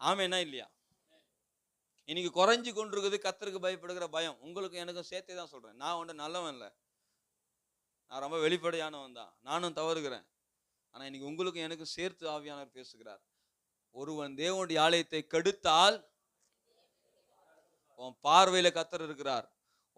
ஆமேனா இல்லையா? இன்னைக்கு குறைஞ்சு கொண்டிருக்குது கர்த்தருக்கு பயப்படுகிற பயம். உங்களுக்கு எனக்கும் சேர்த்தே தான் சொல்றேன். நான் ஒன்று நல்லவன் இல்லை, நான் ரொம்ப வெளிப்படையானவன் தான், நானும் தவறுகிறேன். ஆனா இன்னைக்கு உங்களுக்கும் எனக்கும் சேர்த்து ஆவியானவர் பேசுகிறார். ஒருவன் தேவனுடைய ஆலயத்தை கெடுத்தால் உன் பார்வையில கர்த்தர் இருக்கிறார்,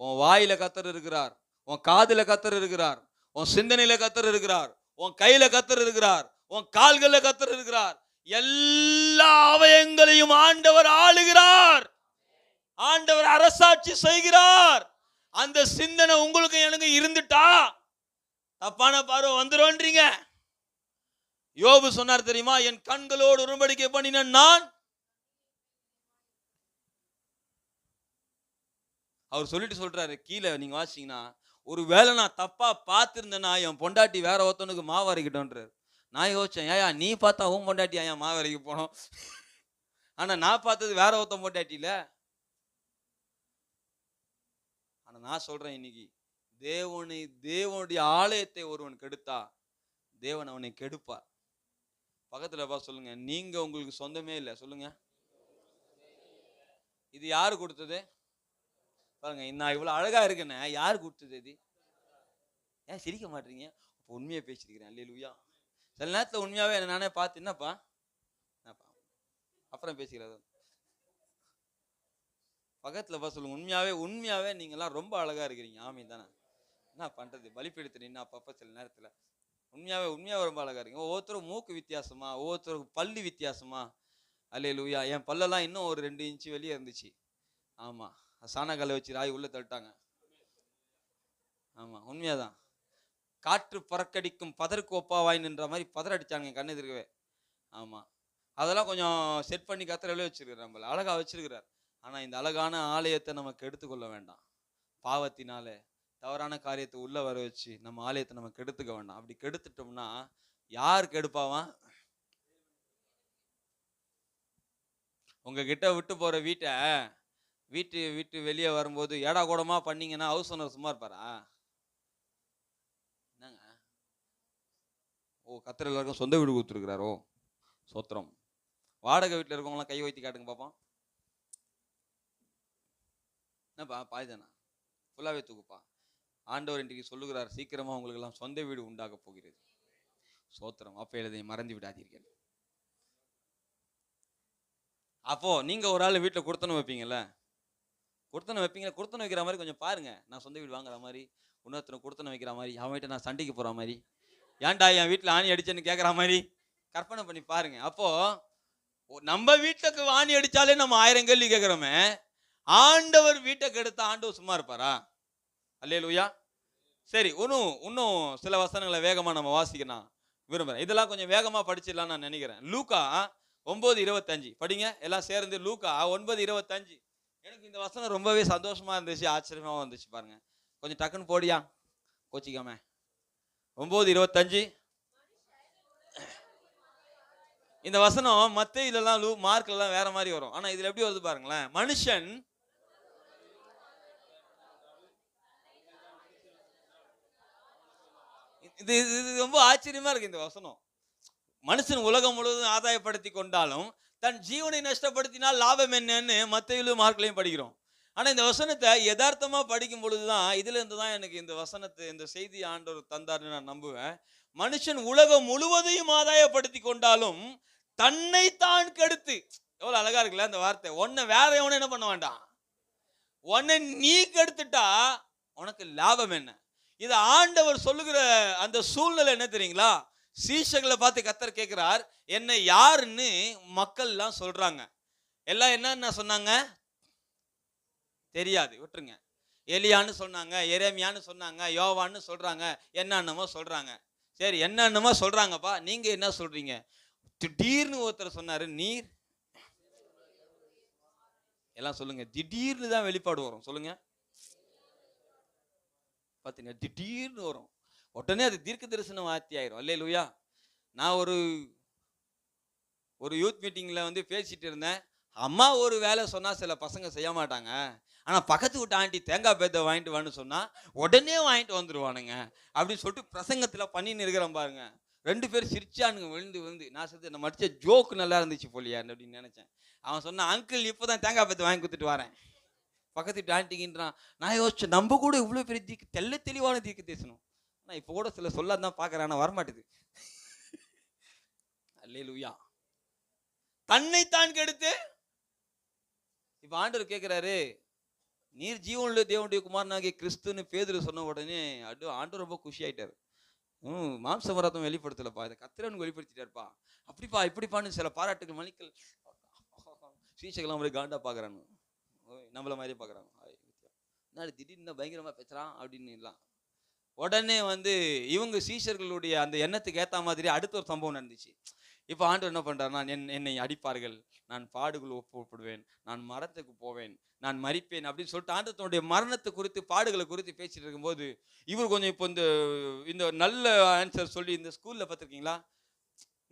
உன் வாயில கர்த்தர் இருக்கிறார், உன் காதுல கர்த்தர் இருக்கிறார், உன் சிந்தனையில கர்த்தர் இருக்கிறார், உன் கையில கர்த்தர் இருக்கிறார், உன் கால்கள கர்த்தர் இருக்கிறார். எல்லா அவயங்களையும் ஆண்டவர் ஆளுகிறார், ஆண்டவர் அரசாட்சி செய்கிறார். அந்த சிந்தனை உங்களுக்கு எனக்கு இருந்துட்டா தப்பான பார்வை வந்துரும்ன்றீங்க. யோபு சொன்னார் தெரியுமா, என் கண்களோடு உடன்படிக்கை பண்ணின நான். அவர் சொல்லிட்டு சொல்றாரு கீழே நீங்க வாசிங்கன்னா, ஒரு வேளை நான் தப்பா பார்த்திருந்தேன்னா என் பொண்டாட்டி வேற ஒருத்தனுக்கு மாவு அரைக்கிட்டோன்றாரு. நான் யோசிச்சேன், ஏயா நீ பார்த்தா உன் பொண்டாட்டி ஏன் மாவு அரைக்க போனோம், ஆனா நான் பார்த்தது வேற ஒருத்தன் பொண்டாட்டி இல்ல. ஆனா நான் சொல்றேன், இன்னைக்கு தேவனுடைய ஆலயத்தை ஒருவன் கெடுத்தா தேவன் அவனை கெடுப்பார். பக்கத்துல பா சொல்லுங்க, நீங்க உங்களுக்கு சொந்தமே இல்லை சொல்லுங்க. இது யாரு கொடுத்தது பாருங்க. நான் இவ்வளவு அழகா இருக்கேன்னு யாரு கொடுத்தது? இது ஏன் சிரிக்க மாட்டீங்க? உண்மையை பேசிருக்கிறேன். அல்லேலூயா. சில நேரத்துல உண்மையாவே என்ன நானே பார்த்து என்னப்பா அப்புறம் பேசிக்கிறது. பக்கத்துல பா சொல்லுங்க, உண்மையாவே நீங்க எல்லாம் ரொம்ப அழகா இருக்கிறீங்க. ஆமீன் தானே? என்ன பண்றது, பலிப்பெடுத்து நின்னா அப்பப்ப சில நேரத்துல உண்மையாவே ரொம்ப அழகா இருக்கீங்க. ஒவ்வொருத்தரும் மூக்கு வித்தியாசமா, ஒவ்வொருத்தருக்கும் பல்லு வித்தியாசமா. அல்லேலூயா. என் பல்லெல்லாம் இன்னும் ஒரு 2 இன்ச்சு வெளியே இருந்துச்சு. ஆமா, சாணக்கல்லை வச்சு ராய் உள்ள தள்ளிட்டாங்க. ஆமா, உண்மையாதான். காற்று பறக்கடிக்கும் பதருக்கு ஒப்பாவாய் நின்ற மாதிரி பதற அடிச்சாங்க என் கண்ணு எதிர்க்கவே. ஆமா, அதெல்லாம் கொஞ்சம் செட் பண்ணி கத்திரவே வச்சிருக்கிறார், நம்மள அழகா வச்சிருக்கிறார். ஆனா இந்த அழகான ஆலயத்தை நமக்கு எடுத்துக்கொள்ள வேண்டாம். பாவத்தினால தவறான காரியத்தை உள்ள வர வச்சு நம்ம ஆலயத்தை நம்ம கெடுத்துக்க வேண்டாம். அப்படி கெடுத்துட்டோம்னா யார் கெடுப்பாவான்? உங்ககிட்ட விட்டு போற வீட்டு வெளியே வரும்போது ஏடா கூடமா பண்ணீங்கன்னா ஹவுஸ் ஓனர் சும்மா இருப்பாரா? என்னங்க, ஓ கத்திர எல்லாருக்கும் சொந்த வீடு கொடுத்துருக்கிறாரோ, சோத்திரம். வாடகை வீட்டில் இருக்கவங்களாம் கை வைத்து காட்டுங்க பார்ப்போம். என்னப்பா பாய்தானா? ஃபுல்லாவே தூக்குப்பா. ஆண்டவர் இன்றைக்கு சொல்லுகிறார், சீக்கிரமா உங்களுக்கு எல்லாம் சொந்த வீடு உண்டாக போகிறது. சோத்திரம். அப்ப எழுதி மறந்து விடாதீர்கள். அப்போ நீங்க ஒரு ஆள் வீட்டில் கொடுத்தன வைப்பீங்கல்ல, கொடுத்தன வைக்கிற மாதிரி கொஞ்சம் பாருங்க. நான் சொந்த வீடு வாங்குற மாதிரி, இன்னொருத்தனை கொடுத்தன வைக்கிற மாதிரி, அவன் வீட்டை நான் சண்டைக்கு போற மாதிரி, ஏன்டா என் வீட்டில் ஆணி அடிச்சேன்னு கேட்குற மாதிரி கற்பனை பண்ணி பாருங்க. அப்போ நம்ம வீட்டுக்கு ஆணி அடிச்சாலே நம்ம 1000 கேள்வி கேட்கிறோமே, ஆண்டவர் வீட்டை கெடுத்த ஆண்டவர் சும்மா இருப்பாரா? அல்லேலூயா. சரி, இன்னும் சில வசனங்களை வேகமா நம்ம வாசிக்கணும் விரும்புறேன். இதெல்லாம் கொஞ்சம் வேகமா படிச்சிடலாம் நான் நினைக்கிறேன். லூக்கா 9:25 படிங்க எல்லாம் சேர்ந்து. லூக்கா 9:25. எனக்கு இந்த வசனம் ரொம்பவே சந்தோஷமா இருந்துச்சு, ஆச்சரியமா இருந்துச்சு. பாருங்க, கொஞ்சம் டக்குன்னு போடியா, கோச்சிக்காம. 9:25. இந்த வசனம் மத்தேயுலலாம் மார்க்லாம் வேற மாதிரி வரும், ஆனா இதுல எப்படி வருது பாருங்களேன். மனுஷன் இது ரொம்ப ஆச்சரியமா இருக்கு இந்த வசனம். மனுஷன் உலகம் முழுவதும் ஆதாயப்படுத்தி கொண்டாலும் தன் ஜீவனை நஷ்டப்படுத்தினால் லாபம் என்னன்னு மத்தேயுல மார்க்லையும் படிக்கிறோம். ஆனா இந்த வசனத்தை யதார்த்தமா படிக்கும் பொழுதுதான் இதுல இருந்து தான் எனக்கு இந்த வசனத்தை, இந்த செய்தி ஆண்டவர் தந்தார்னு நான் நம்புவேன். மனுஷன் உலகம் முழுவதையும் ஆதாயப்படுத்தி கொண்டாலும் தன்னை தான் கெடுத்து. எவ்வளவு அழகா இருக்குல்ல அந்த வார்த்தை. உன்னை வேற எவனும் என்ன பண்ண வேண்டாம், உன்னை நீ கெடுத்துட்டா உனக்கு லாபம் என்ன? இது ஆண்டவர் சொல்லுகிற அந்த சூழ்நிலை என்ன தெரியுங்களா? சீஷர்களை பார்த்து கர்த்தர் கேட்கிறார், என்னை யாருன்னு மக்கள் எல்லாம் சொல்றாங்க. எல்லாம் என்ன சொன்னாங்க தெரியாது, விட்டுருங்க. எலியான்னு சொன்னாங்க, எரேமியான்னு சொன்னாங்க, யோவான்னு சொல்றாங்க, என்னென்னமோ சொல்றாங்க. சரி, என்னென்னமோ சொல்றாங்கப்பா, நீங்க என்ன சொல்றீங்க? திடீர்னு ஒருத்தர் சொன்னாரு, நீர் எல்லாம் சொல்லுங்க. திடீர்னு தான் வெளிப்பாடு வரும், சொல்லுங்க. பாத்தீங்க, திடீர்னு வரும், உடனே அது தீர்க்க தரிசன வார்த்தை ஆயிரும். அல்லேலூயா. நான் ஒரு யூத் மீட்டிங்ல பேசிட்டு இருந்தேன். அம்மா ஒரு வேலை சொன்னா சில பசங்க செய்ய மாட்டாங்க, ஆனா பக்கத்து வீட்டு ஆண்டி தேங்காய் பேத்த வாங்கிட்டு வான்னு சொன்னா உடனே வாங்கிட்டு வந்துருவானுங்க அப்படின்னு சொல்லிட்டு பிரசங்கத்துல பண்ணின்னு இருக்கிறேன் பாருங்க. 2 பேரும் சிரிச்சானுங்க விழுந்து விழுந்து. நான் சொல்லிட்டு நம்ம அடிச்ச ஜோக்கு நல்லா இருந்துச்சு போலியா அப்படின்னு நினைச்சேன். அவன் சொன்னான், அங்கிள் இப்போதான் தேங்காய் பத்து வாங்கி கொடுத்துட்டு வரேன். பக்கத்து வீட்டு ஆண்டிக்கின்றான். நான் யோசிச்சேன், நம்ம கூட இவ்வளோ பெரிய தெள்ள தெளிவான தீர்க்க தேசணும். ஆனால் இப்போ கூட சில சொல்லாதான் பார்க்குறேன், ஆனால் வரமாட்டுது. அல்லேலூயா. தன்னைத்தான் கெடுத்து இப்போ ஆண்டவர் கேட்குறாரு, நீர் ஜீவனுள்ள தேவனுடைய குமாரனாகிய கிறிஸ்துன்னு பேதுரு சொன்ன உடனே ஆண்டவர் ரொம்ப குஷி ஆயிட்டாரு. மாம்சமரத்தம் வெளிப்படுத்தலப்பா, இதை கத்திரவனுக்கு வெளிப்படுத்திட்டாருப்பா, அப்படிப்பா இப்படிப்பான்னு சில பாராட்டுகள் மணிக்கள் சீசைகள்லாம் மாதிரி காண்டா பார்க்குறாங்க, நம்மள மாதிரியே பார்க்குறாங்க. நான் திடீர்னு பயங்கரமாக பேசுகிறான் அப்படின்னு எல்லாம். உடனே இவங்க சீஷர்களுடைய அந்த எண்ணத்துக்கு ஏற்ற மாதிரி அடுத்த ஒரு சம்பவம் நடந்துச்சு. இப்போ ஆண்டவர் என்ன பண்ணுறாருன்னா, என்னை அடிப்பார்கள், நான் பாடுகள் ஒப்புப்படுவேன், நான் மரத்துக்கு போவேன், நான் மரிப்பேன் அப்படின்னு சொல்லிட்டு ஆண்டவனுடைய மரணத்தை குறித்து பாடுகளை குறித்து பேசிட்டு இருக்கும்போது இவர் கொஞ்சம் இப்போ இந்த நல்ல ஆன்சர் சொல்லி இந்த ஸ்கூலில் பார்த்துருக்கீங்களா,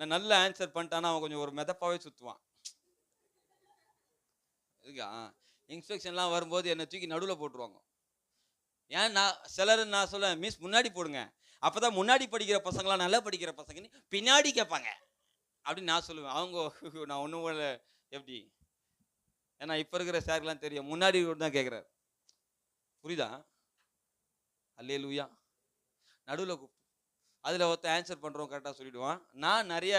நான் நல்ல ஆன்சர் பண்ணிட்டானா அவன் கொஞ்சம் ஒரு மெதப்பாவே சுற்றுவான். இதுக்கா இன்ஸ்பெக்ஷன்லாம் வரும்போது என்னை தூக்கி நடுவில் போட்டுருவாங்க. ஏன் நான் சொல்ல, மிஸ் முன்னாடி போடுங்க, அப்போதான் முன்னாடி படிக்கிற பசங்களாம் நல்லா படிக்கிற பசங்கன்னு பின்னாடி கேட்பாங்க அப்படின்னு நான் சொல்லுவேன். அவங்க நான் ஒன்றும் எப்படி, ஏன்னா இப்போ இருக்கிற சாருக்கெல்லாம் தெரியும், முன்னாடி தான் கேட்குறாரு, புரியுதா? அல்லேலூயா. நடுவில் கூப்பிட்டு அதில் ஒருத்தர் ஆன்சர் பண்ணுறோம் கரெக்டாக சொல்லிவிடுவான். நான் நிறைய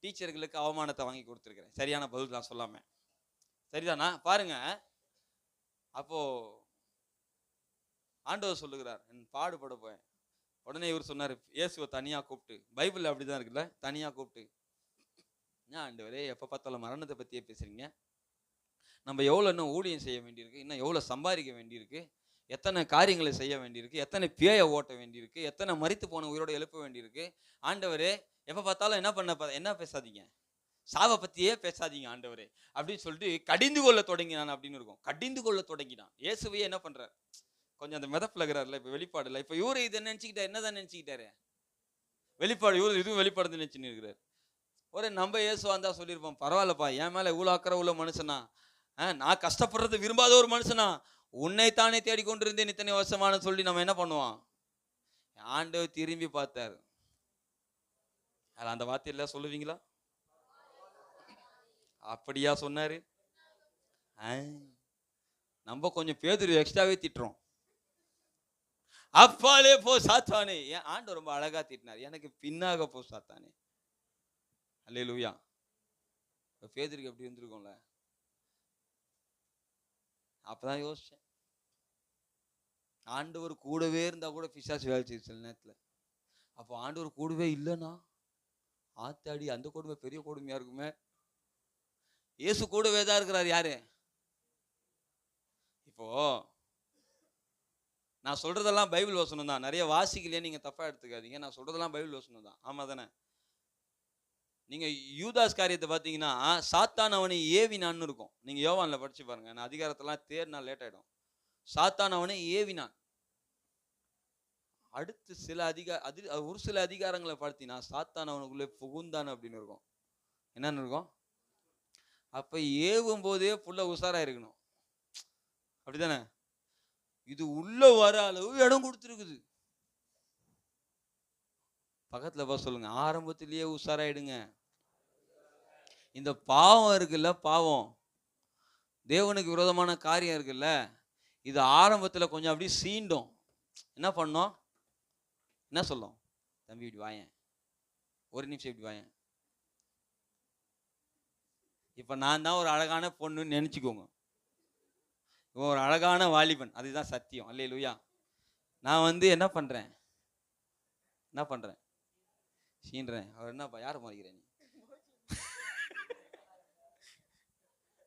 டீச்சர்களுக்கு அவமானத்தை வாங்கி கொடுத்துருக்கிறேன், சரியான பதில் நான் சொல்லாமல். சரிதானா? பாருங்க, அப்போது ஆண்டவர் சொல்லுகிறார், என் பாடுபட போயேன். உடனே இவர் சொன்னார், இயேசுவை தனியாக கூப்பிட்டு, பைபிள் அப்படி தான் இருக்குல்ல, தனியாக கூப்பிட்டு, ஏன் ஆண்டவரே எப்போ பார்த்தாலும் மரணத்தை பற்றியே பேசுகிறீங்க, நம்ம எவ்வளோ இன்னும் ஊழியம் செய்ய வேண்டியிருக்கு, இன்னும் எவ்வளோ சம்பாதிக்க வேண்டியிருக்கு, எத்தனை காரியங்களை செய்ய வேண்டியிருக்கு, எத்தனை பேயை ஓட்ட வேண்டியிருக்கு, எத்தனை மரித்து போன உயிரோடு எழுப்ப வேண்டியிருக்கு. ஆண்டவரே எப்போ பார்த்தாலும் என்ன பேசாதீங்க, சாவை பற்றியே பேசாதீங்க ஆண்டவரே அப்படின்னு சொல்லிட்டு கடிந்து கொள்ள தொடங்கினான் அப்படின்னு இருக்கும். கடிந்து கொள்ள தொடங்கினான். இயேசுவையே என்ன பண்ணுறார், கொஞ்சம் அந்த மிதப்பிலகிறார்ல, இப்போ வெளிப்பாடு இல்லை, இப்போ இவரு இதை நினச்சிக்கிட்டார், என்னதான் நினச்சிக்கிட்டாரு, வெளிப்பாடு இவரு இதுவும் வெளிப்பாடு நினச்சின்னு இருக்கிறார். ஒரு நம்ம இயேசுவா இருந்தால் சொல்லியிருப்போம், பரவாயில்லப்பா, என் மேலே இவ்வளோ அக்கறை உள்ள மனுஷனா, நான் கஷ்டப்படுறது விரும்பாத ஒரு மனுஷனா, உன்னைத்தானே தேடிக்கொண்டிருந்தேன் இத்தனை வருஷமான சொல்லி நம்ம என்ன பண்ணுவோம். ஆண்டவர் திரும்பி பார்த்தார். அந்த வார்த்தையில சொல்லுவீங்களா? அப்படியா சொன்னாரு? நம்ம கொஞ்சம் பேதுரு எக்ஸ்ட்ராவே திட்டுறோம். அப்பாலே போ சாத்தானே, ஏன் ஆண்டவர் ரொம்ப அழகா திட்டினார், எனக்கு பின்னாக போ சாத்தானே. அல்லேலூயா. பேதுருக்கு எப்படி இருந்திருக்கும்ல. அப்பதான் யோசிச்சேன், ஆண்டவர் கூடவே இருந்தா கூட பிசாசு வேலை செய்யுது சில நேரத்தில். அப்போ ஆண்டவர் கூடவே இல்லைன்னா ஆத்தாடி அந்த கொடுமை பெரிய கொடுமையா இருக்குமே. இயேசு கூடவே தான் இருக்கிறார். யாரு? இப்போ நான் சொல்றதெல்லாம் பைபிள் வசனம் தான், நிறைய வாசிக்கலையே நீங்க தப்பா எடுத்துக்காதீங்க, நான் சொல்றதெல்லாம் பைபிள் வசனம் தான். ஆமா தானே? நீங்க யூதாஸ் காரியத்தை பார்த்தீங்கன்னா சாத்தான் அவனை ஏவினான்னு இருக்கும். நீங்க யோவான்ல படிச்சு பாருங்க, நான் அதிகாரத்தெல்லாம் தேர்னா லேட் ஆயிடும். சாத்தான் அவனை ஏவினான். அடுத்து ஒரு சில அதிகாரங்களை பார்த்தீங்கன்னா சாத்தான் அவனுக்குள்ளே புகுந்தான் அப்படின்னு இருக்கும். என்னன்னு இருக்கும்? அப்ப ஏவும் போதே புள்ள உஷாரா இருக்கணும், அப்படித்தானே? இது உள்ள வர அளவு இடம் கொடுத்துருக்குது. பக்கத்துல போய் சொல்லுங்க, ஆரம்பத்திலேயே உஷாராயிடுங்க. இந்த பாவம் இருக்குல்ல, பாவம் தேவனுக்கு விரோதமான காரியம் இருக்குல்ல, இது ஆரம்பத்துல கொஞ்சம் அப்படி சீண்டும். என்ன பண்ணோம்? என்ன சொல்லும்? தம்பி இப்படி வாயேன், ஒரு நிமிஷம் இப்படி வாயேன். இப்ப நான் தான் ஒரு அழகான பொண்ணுன்னு நினைச்சுக்கோங்க, இவன் ஒரு அழகான வாலிபன், அதுதான் சத்தியம். அல்லேலூயா. நான் என்ன பண்றேன் சீன்றேன். அவர் என்னப்பா, யாரை மறைக்கிறேன் நீ?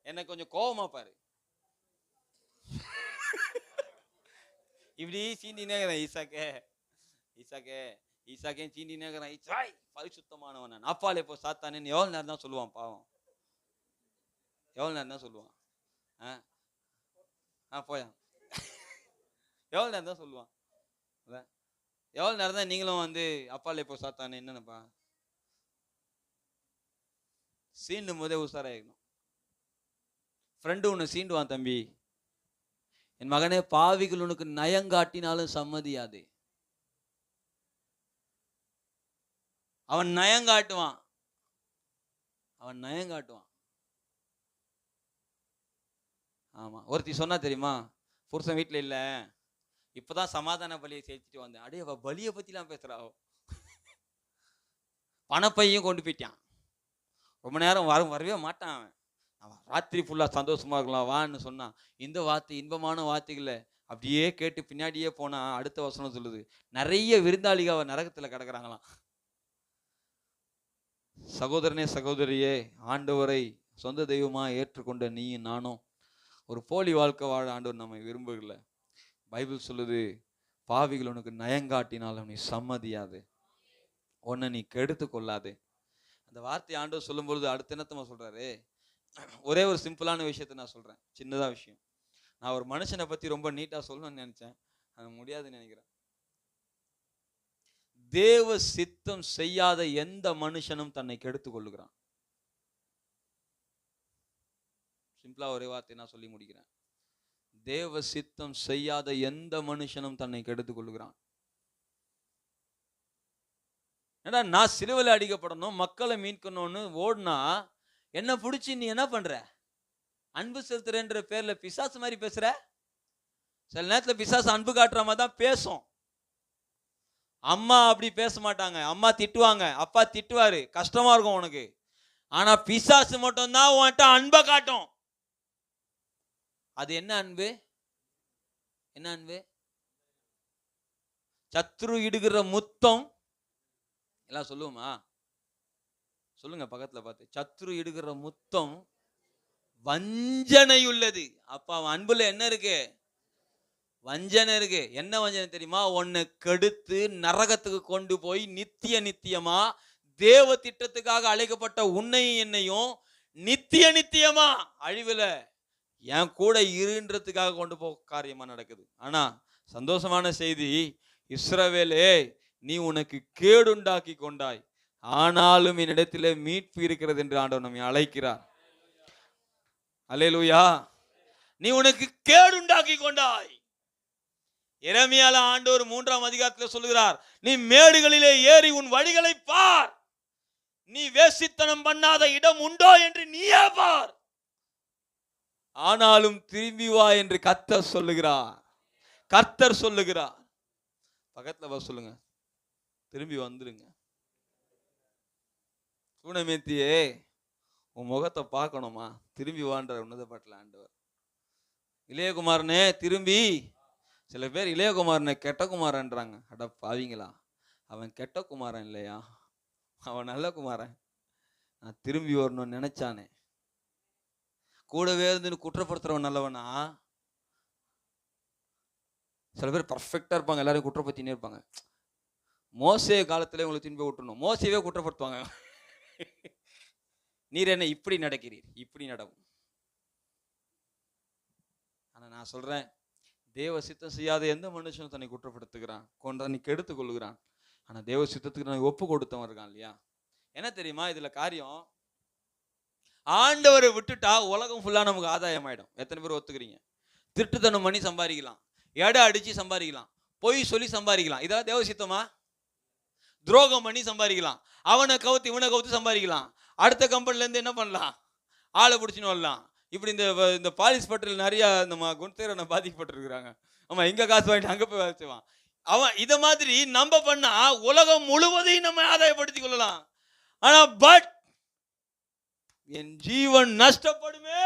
என்ன கொஞ்சம் கோபமா பாரு, இப்படி சீண்டினேக்கிறேன். ஈசாக்கே சீண்டினேக்கிறேன். ஈசாய் பரிசுத்தமானவன், அப்பாலே போ சாத்தானேன்னு எவ்வளவு நேரம் தான் சொல்லுவான்? பாவம் எவ்வளவு நேரம் தான் சொல்லுவான்? போயா எவ்வளவு நேரம் தான் சொல்லுவான்? எவ்வளவு நேரம் தான் நீங்களும் அப்பாலே போ சாத்தானே என்னப்பா சீண்டும் போதே உஷாராயிருக்கணும். ஃப்ரெண்டு உன்னை சீண்டுவான், தம்பி என் மகனே, பாவிகள் உனக்கு நயங்காட்டினாலும் சம்மதியாதே. அவன் நயங்காட்டுவான். ஆமா, ஒருத்தி சொன்னா தெரியுமா, புருஷன் வீட்டுல இல்ல, இப்பதான் சமாதான பலியை சேர்த்துட்டு வந்தேன். அடே, அவ பலியை பத்திலாம் பேசுறா. பணப்பையும் கொண்டு போயிட்டான். ரொம்ப நேரம் வரவே மாட்டான் அவன். ராத்திரி ஃபுல்லா சந்தோஷமா இருக்கலாம் வான்னு சொன்னான். இந்த வார்த்தை, இன்பமான வார்த்தைகளை அப்படியே கேட்டு பின்னாடியே போனா அடுத்த வசனம் சொல்லுது, நிறைய விருந்தாளிக அவ நரகத்துல கிடக்குறாங்களாம். சகோதரனே சகோதரியே, ஆண்டவரை சொந்த தெய்வமா ஏற்றுக்கொண்ட நீயும் நானும் ஒரு போலி வாழ்க்கை வாழ ஆண்டவர் நம்ம விரும்புகல. பைபிள் சொல்லுது, பாவிகள் உனக்கு நயங்காட்டினால் அவனை சம்மதியாது, உன்னை நீ கெடுத்து கொள்ளாது. அந்த வார்த்தை ஆண்டவர் சொல்லும் பொழுது அடுத்த என்னத்தமா சொல்றாரு, ஒரே ஒரு சிம்பிளான விஷயத்த நான் சொல்றேன், சின்னதா விஷயம். நான் ஒரு மனுஷனை பத்தி ரொம்ப நீட்டா சொல்லணும்னு நினைச்சேன், அது முடியாதுன்னு நினைக்கிறேன். தேவ சித்தம் செய்யாத எந்த மனுஷனும் தன்னை கெடுத்து கொள்ளுகிறான். சிம்பிளா ஒரே வார்த்தை நான் சொல்லி முடிக்கிறேன். தேவ சித்தம் செய்யாத எந்த மனுஷனும் தன்னை கெடுத்து கொள்ளுகிறான். ஏன்னா நான் சிலுவையில் அடிக்கப்படணும், மக்களை மீட்கணும்னு ஓடுனா என்ன பிடிச்சி நீ என்ன பண்ற, அன்பு செலுத்துறேன்ற பேர்ல பிசாசு மாதிரி பேசுற. சில நேரத்தில் பிசாசு அன்பு காட்டுற மாதிரி தான் பேசும். அம்மா அப்படி பேச மாட்டாங்க, அம்மா திட்டுவாங்க, அப்பா திட்டுவாரு, கஷ்டமா இருக்கும் உனக்கு. ஆனா பிசாசு மட்டும்தான் உன்கிட்ட அன்பை காட்டும். அது என்ன அன்பு? என்ன அன்பு? சத்ரு இடுகிற முத்தம். எல்லாம் சொல்லுவோமா? சொல்லுங்க பக்கத்துல பார்த்து. சத்ரு இடுகிற முத்தம் வஞ்சனை உள்ளது. அப்ப அவன் அன்புல என்ன இருக்கு? வஞ்சனை இருக்கு. என்ன வஞ்சனை தெரியுமா? உன்னை கெடுத்து நரகத்துக்கு கொண்டு போய் நித்தியமா தேவ திட்டத்துக்காக அழைக்கப்பட்ட உன்னையும் என்னையும் நித்தியமா அழிவுல என் கூட இருன்றதுக்காக கொண்டு போ காரியமா நடக்குது. ஆனா சந்தோஷமான செய்தி, இஸ்ரவேலே நீ உனக்கு கேடுண்டாக்கி கொண்டாய், ஆனாலும் என்னிடத்திலே மீட்பு இருக்கிறது என்று ஆண்டவர் நம்மை அழைக்கிறார். அல்லேலூயா. நீ உனக்கு கேடுண்டாக்கி கொண்டாய். எரேமியால ஆண்டவர் 3ஆம் அதிகாரத்தில் சொல்லுகிறார், நீ மேடுகளிலே ஏறி உன் வழிகளை பார், நீ வேசித்தனம் பண்ணாத இடம் உண்டோ என்று நீயே பார், ஆனாலும் திரும்பி வா என்று கர்த்தர் சொல்லுகிறார். கர்த்தர் சொல்லுகிறார். பக்கத்துல வா சொல்லுங்க, திரும்பி வந்துருங்க. சூனமேத்தியே, உன் முகத்தை பார்க்கணுமா, திரும்பி வான்ற உன்னத பாட்டில் ஆண்டவர். இளையகுமாரனே திரும்பி. சில பேர் இளையகுமாரனை கெட்ட குமாரன்றாங்க. அட பாவீங்களா, அவன் கெட்ட குமாரன் இல்லையா, அவன் நல்ல குமாரன். நான் திரும்பி வரணும்னு நினைச்சானே, கூடவே இருந்து குற்றப்படுத்துறவன் நல்லவனா? சில பேர் பர்ஃபெக்டா இருப்பாங்க, எல்லாரும் குற்றப்படுத்தினே இருப்பாங்க. மோசே காலத்திலே உங்களை திரும்பி விட்டுணும், மோசேவே குற்றப்படுத்துவாங்க. நீர் என்ன இப்படி நடக்கிறீர், இப்படி நடக்கும். ஆனா நான் சொல்றேன், தேவ சித்தம் செய்யாத எந்த மனுஷனும் தன்னை குற்றப்படுத்துகிறான், கொண்டான் கெடுத்து கொள்ளுகிறான். ஆனா தேவ சித்தத்துக்கு நான் ஒப்பு கொடுத்தவன் இருக்கான் இல்லையா. என்ன தெரியுமா இதுல காரியம்? ஆண்டவரை விட்டுட்டா உலகம் ஃபுல்லா நமக்கு ஆதாயம் ஆயிடும். எத்தனை பேர் ஒத்துக்கிறீங்க? திருட்டுத்தனம் பண்ணி சம்பாதிக்கலாம், எடை அடிச்சு சம்பாதிக்கலாம், பொய் சொல்லி சம்பாதிக்கலாம். இதெல்லாம் தேவ சித்தமா? துரோகம் பண்ணி சம்பாதிக்கலாம், அவனை கவுத்து இவனை கவுத்து சம்பாதிக்கலாம். அடுத்த கம்பெனில இருந்து என்ன பண்ணலாம், ஆளை பிடிச்சின்னு வரலாம். இப்படி இந்த பாலிஸ் பட்டியல் நிறைய நம்ம குணத்தேரனை பாதிக்கப்பட்டிருக்கிறாங்க. ஆமா, இங்க காசு வாங்கிட்டு அங்க போய் வச்சுவான். அவன் இத மாதிரி நம்ம பண்ணா உலகம் முழுவதையும் நம்ம ஆதாயப்படுத்திக் கொள்ளலாம். ஆனா பட் என் ஜீவன் நஷ்டப்படுமே,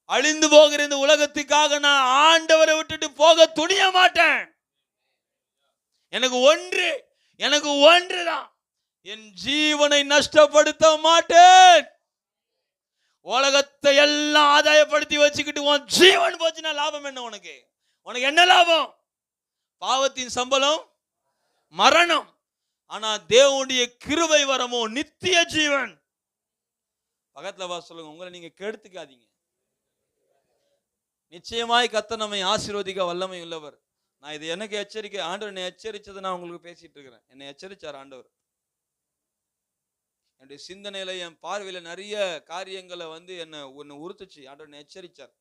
அழிந்து போகிற இந்த உலகத்துக்காக நான் ஆண்டவரை விட்டுட்டு போக துணிய மாட்டேன். எனக்கு ஒன்றுதான், என் ஜீவனை நஷ்டப்படுத்த மாட்டேன். உலகத்தை எல்லாம் ஆதாயப்படுத்தி வச்சுக்கிட்டு உன் ஜீவன் போச்சுன்னா லாபம் என்ன உனக்கு? உனக்கு என்ன லாபம்? பாவத்தின் சம்பளம் மரணம். ஆனா தேவனுடைய கிருபை வரமோ நித்திய ஜீவன். பக்கத்துல வா சொல்லுங்க, உங்களை நீங்க கெடுத்துக்காதீங்க. நிச்சயமாய் கர்த்தர் நம்மை ஆசீர்வதிக்க வல்லமை உள்ளவர். நான் இது எனக்கு எச்சரிக்கை, ஆண்டவர் என்னை எச்சரிச்சதை நான் உங்களுக்கு பேசிட்டு இருக்கிறேன். என்னை எச்சரிச்சார் ஆண்டவர். என்னுடைய சிந்தனையில என் பார்வையில நிறைய காரியங்களை என்னை உறுத்துச்சு. ஆண்டவர் என்னை எச்சரிச்சார்,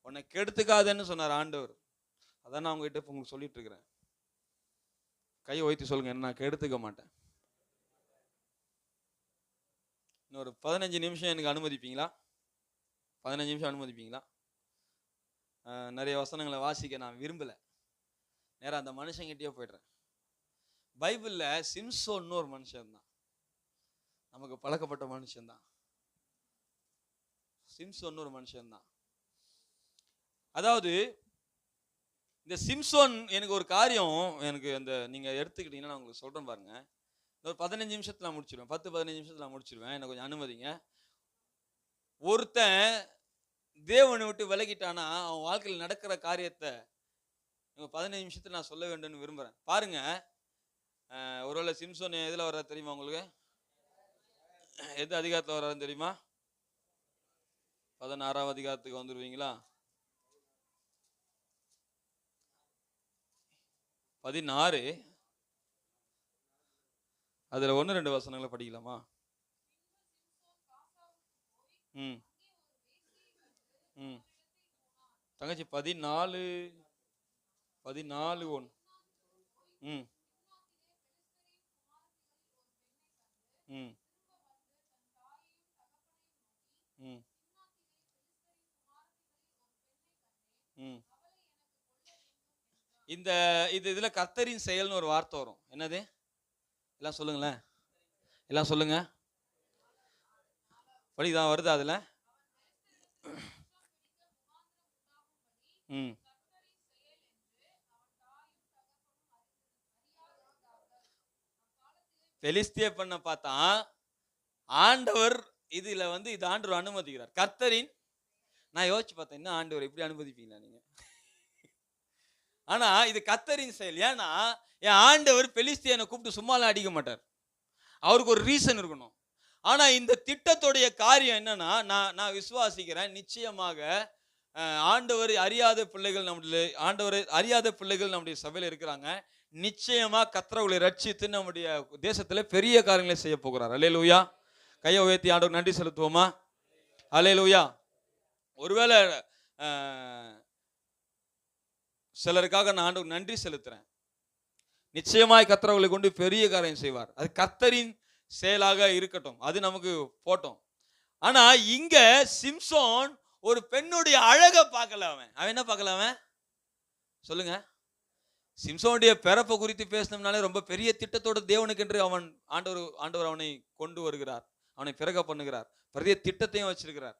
உன்னை கெடுத்துக்காதன்னு சொன்னார் ஆண்டவர். அதான் நான் உங்ககிட்ட உங்களுக்கு சொல்லிட்டு இருக்கிறேன். கையை உயர்த்தி சொல்லுங்க, என்ன நான் கெடுத்துக்க மாட்டேன். இன்னொரு 15 நிமிஷம் எனக்கு அனுமதிப்பீங்களா? 15 நிமிஷம் அனுமதிப்பீங்களா? நிறைய வசனங்களை வாசிக்க நான் விரும்பல, நேரம் அந்த மனுஷங்கிட்டே போயிடுறேன். பைபிள்ல சிம்சோன்னு ஒரு மனுஷன் தான், நமக்கு பழக்கப்பட்ட மனுஷன்தான். சிம்சோன்னு ஒரு மனுஷன் தான். அதாவது இந்த சிம்சோன் எனக்கு ஒரு காரியம், எனக்கு அந்த நீங்க எடுத்துக்கிட்டீங்கன்னா நான் உங்களுக்கு சொல்றேன் பாருங்க. ஒரு 15 நிமிஷத்துல நான் முடிச்சிருவேன், 10-15 நிமிஷத்துல நான் முடிச்சிருவேன், எனக்கு கொஞ்சம் அனுமதிங்க. ஒருத்தன் தேவனை விட்டு விலகிட்டானா அவன் வாழ்க்கையில் நடக்கிற காரியத்தை 15 நிமிஷத்துல நான் சொல்ல வேண்டும்னு விரும்புறேன். பாருங்க, ஒருவேளை சிம்சோன் எதுல வர்றது தெரியுமா உங்களுக்கு? எது அதிகாரத்துல வர்றாருன்னு தெரியுமா? 16ஆம் அதிகாரத்துக்கு வந்துருவீங்களா? 16 அதுல 1-2 வசனங்களை படிக்கலாமா? தங்கச்சி 14:1. இந்த இதுல கர்த்தரின் செயல்னு ஒரு வார்த்தை வரும். என்னது? எல்லாம் சொல்லுங்களேன், எல்லாம் சொல்லுங்க. படிதான் வருது அதுல. பெலிஸ்திய பண்ண பார்த்தா ஆண்டவர் இதுல இது ஆண்டவர் அனுமதிக்கிறார். கர்த்தரின், நான் யோசிச்சு பார்த்தேன், என்ன ஆண்டவர் இப்படி அனுமதிப்பீங்களா நீங்க? ஆனா இது கர்த்தரின் செயல். ஏன்னா என் ஆண்டவர் பெலிஸ்தியனை கூப்பிட்டு சும்மாலாம் அடிக்க மாட்டார், அவருக்கு ஒரு ரீசன் இருக்கணும். ஆனா இந்த திட்டத்துடைய காரியம் என்னன்னா, நான் விசுவாசிக்கிறேன், நிச்சயமாக ஆண்டவர் அறியாத பிள்ளைகள் நம்முடைய சபையில் இருக்கிறாங்க. நிச்சயமா கர்த்தரை ரட்சித்து நம்முடைய தேசத்துல பெரிய காரியங்களை செய்ய போகிறார். அல்லேலூயா. கையை உயர்த்தி ஆண்டவர் நன்றி செலுத்துவோமா? அல்லேலூயா. ஒருவேளை சிலருக்காக நான் ஆண்டவர் நன்றி செலுத்துறேன். நிச்சயமாய் கர்த்தரை கொண்டு பெரிய காரியம் செய்வார். அது கர்த்தரின் செயலாக இருக்கட்டும், அது நமக்கு போட்டோம். ஆனா இங்க சிம்சோன் ஒரு பெண்ணுடைய அழகை பார்க்கல. அவன் என்ன பார்க்கல? அவன் சொல்லுங்க. சிம்சோனுடைய பிறப்பை குறித்து பேசணும்னாலே ரொம்ப பெரிய திட்டத்தோட தேவனுக்கு என்று ஆண்டவர் அவனை கொண்டு வருகிறார், அவனை பிறக்க பண்ணுகிறார், பெரிய திட்டத்தையும் வச்சிருக்கிறார்.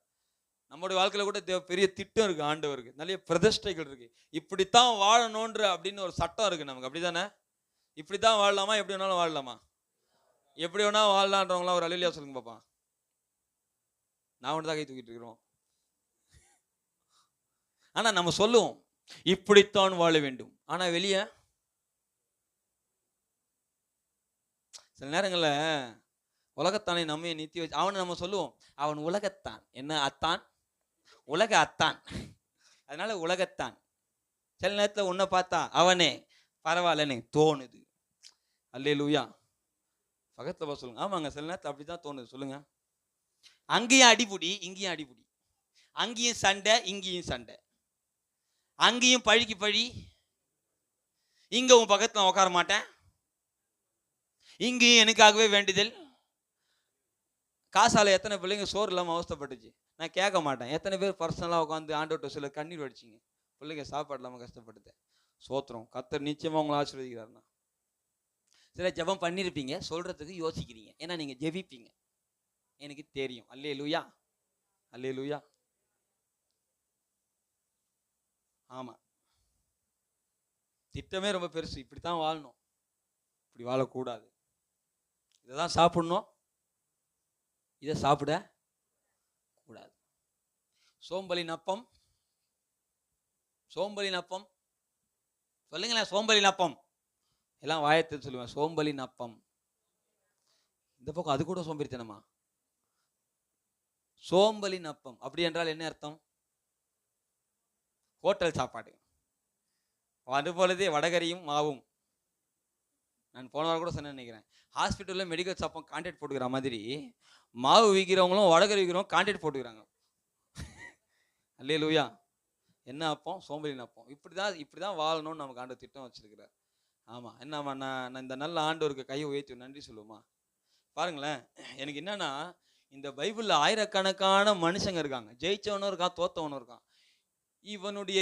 நம்முடைய வாழ்க்கையில கூட பெரிய திட்டம் இருக்கு ஆண்டவருக்கு, நிறைய பிரதிஷ்டைகள் இருக்கு. இப்படித்தான் வாழணும்ன்ற அப்படின்னு ஒரு சட்டம் இருக்கு நமக்கு. அப்படிதானே? இப்படித்தான் வாழலாமா? எப்படி வேணாலும் வாழலாமா? எப்படி வேணா வாழலான்றவங்களாம் ஒரு அல்லேலூயா சொல்லுங்க பாப்பா. நான் ஒன்று தான் கை தூக்கிட்டு இருக்கிறோம். ஆனா நம்ம சொல்லுவோம் இப்படித்தான் வாழ வேண்டும். ஆனா வெளியே சில நேரங்கள்ல உலகத்தானே நம்ம நிறுத்தி வச்சு அவனை நம்ம சொல்லுவோம், அவன் உலகத்தான். என்ன அத்தான்? உலக அத்தான், அதனால உலகத்தான். சில நேரத்துல உன்னை பார்த்தா அவனே பரவாயில்லன்னு தோணுது. அல்லேலூயா. பக்கத்துல சொல்லுங்க. ஆமாங்க, சில நேரத்துல அப்படிதான் தோணுது. சொல்லுங்க. அங்கேயும் அடிபுடி, இங்கேயும் அடிபுடி, அங்கேயும் சண்டை, இங்கேயும் சண்டை, அங்கேயும் பழிக்கு பழி, இங்க உன் பக்கத்துல உட்கார மாட்டேன், இங்கேயும் எனக்காகவே வேண்டுதல். காசால எத்தனை பிள்ளைங்க சோறு இல்லாம அவஸ்தப்பட்டுச்சு, நான் கேட்க மாட்டேன். எத்தனை பேர் பர்சனலா உட்காந்து ஆண்டவர்கிட்ட சில கண்ணீர் வடிச்சிங்க, பிள்ளைங்க சாப்பாடு இல்லாம கஷ்டப்பட்டுது. சோத்திரம், கர்த்தர் நிச்சயமா உங்களை ஆசீர்வதிக்கிறாருன்னா. சில ஜெபம் பண்ணிருப்பீங்க, சொல்றதுக்கு யோசிக்கிறீங்க, ஏன்னா நீங்க ஜெபிப்பீங்க, எனக்கு தெரியும். அல்லேலூயா, அல்லேலூயா. ஆமா, திட்டமே ரொம்ப பெருசு. இப்படித்தான் வாழணும், இப்படி வாழக்கூடாது, இதைதான் சாப்பிடணும், இதை சாப்பிட கூடாது. சோம்பலின் அப்பம், சோம்பலின் அப்பம் சொல்லுங்களேன். சோம்பலின் அப்பம் எல்லாம் வாயத்தில் சொல்லுவேன். சோம்பலின் அப்பம். இந்த பக்கம் அது கூட சோம்பேறித்தனமா? சோம்பலின் அப்பம் அப்படி என்றால் என்ன அர்த்தம்? ஹோட்டல் சாப்பாடு. அதுபோலதே வடகரியும் மாவும். நான் போன வாரம் கூட சொன்ன நினைக்கிறேன், ஹாஸ்பிட்டலில் மெடிக்கல் ஷாப்பும் கான்ட்ராக்ட் போட்டுக்கிற மாதிரி மாவு விற்கிறவங்களும் வடகரி விற்கிறவங்க கான்ட்ராக்ட் போட்டுக்கிறாங்க. அல்லேலூயா. என்ன அப்பம்? சோம்பலின் அப்பம். இப்படிதான் வாழணும்னு நமக்கு ஆண்டவர் திட்டம் வச்சிருக்கிறார். ஆமா, என்னம்மா நான் இந்த நல்ல ஆண்டவருக்கு கையை உயர்த்தி நன்றி சொல்லுவோமா? பாருங்களேன், எனக்கு என்னன்னா இந்த பைபிள்ல ஆயிரக்கணக்கான மனுஷங்க இருக்காங்க. ஜெயிச்சவனும் இருக்கான், தோத்தவனும் இருக்கான். இவனுடைய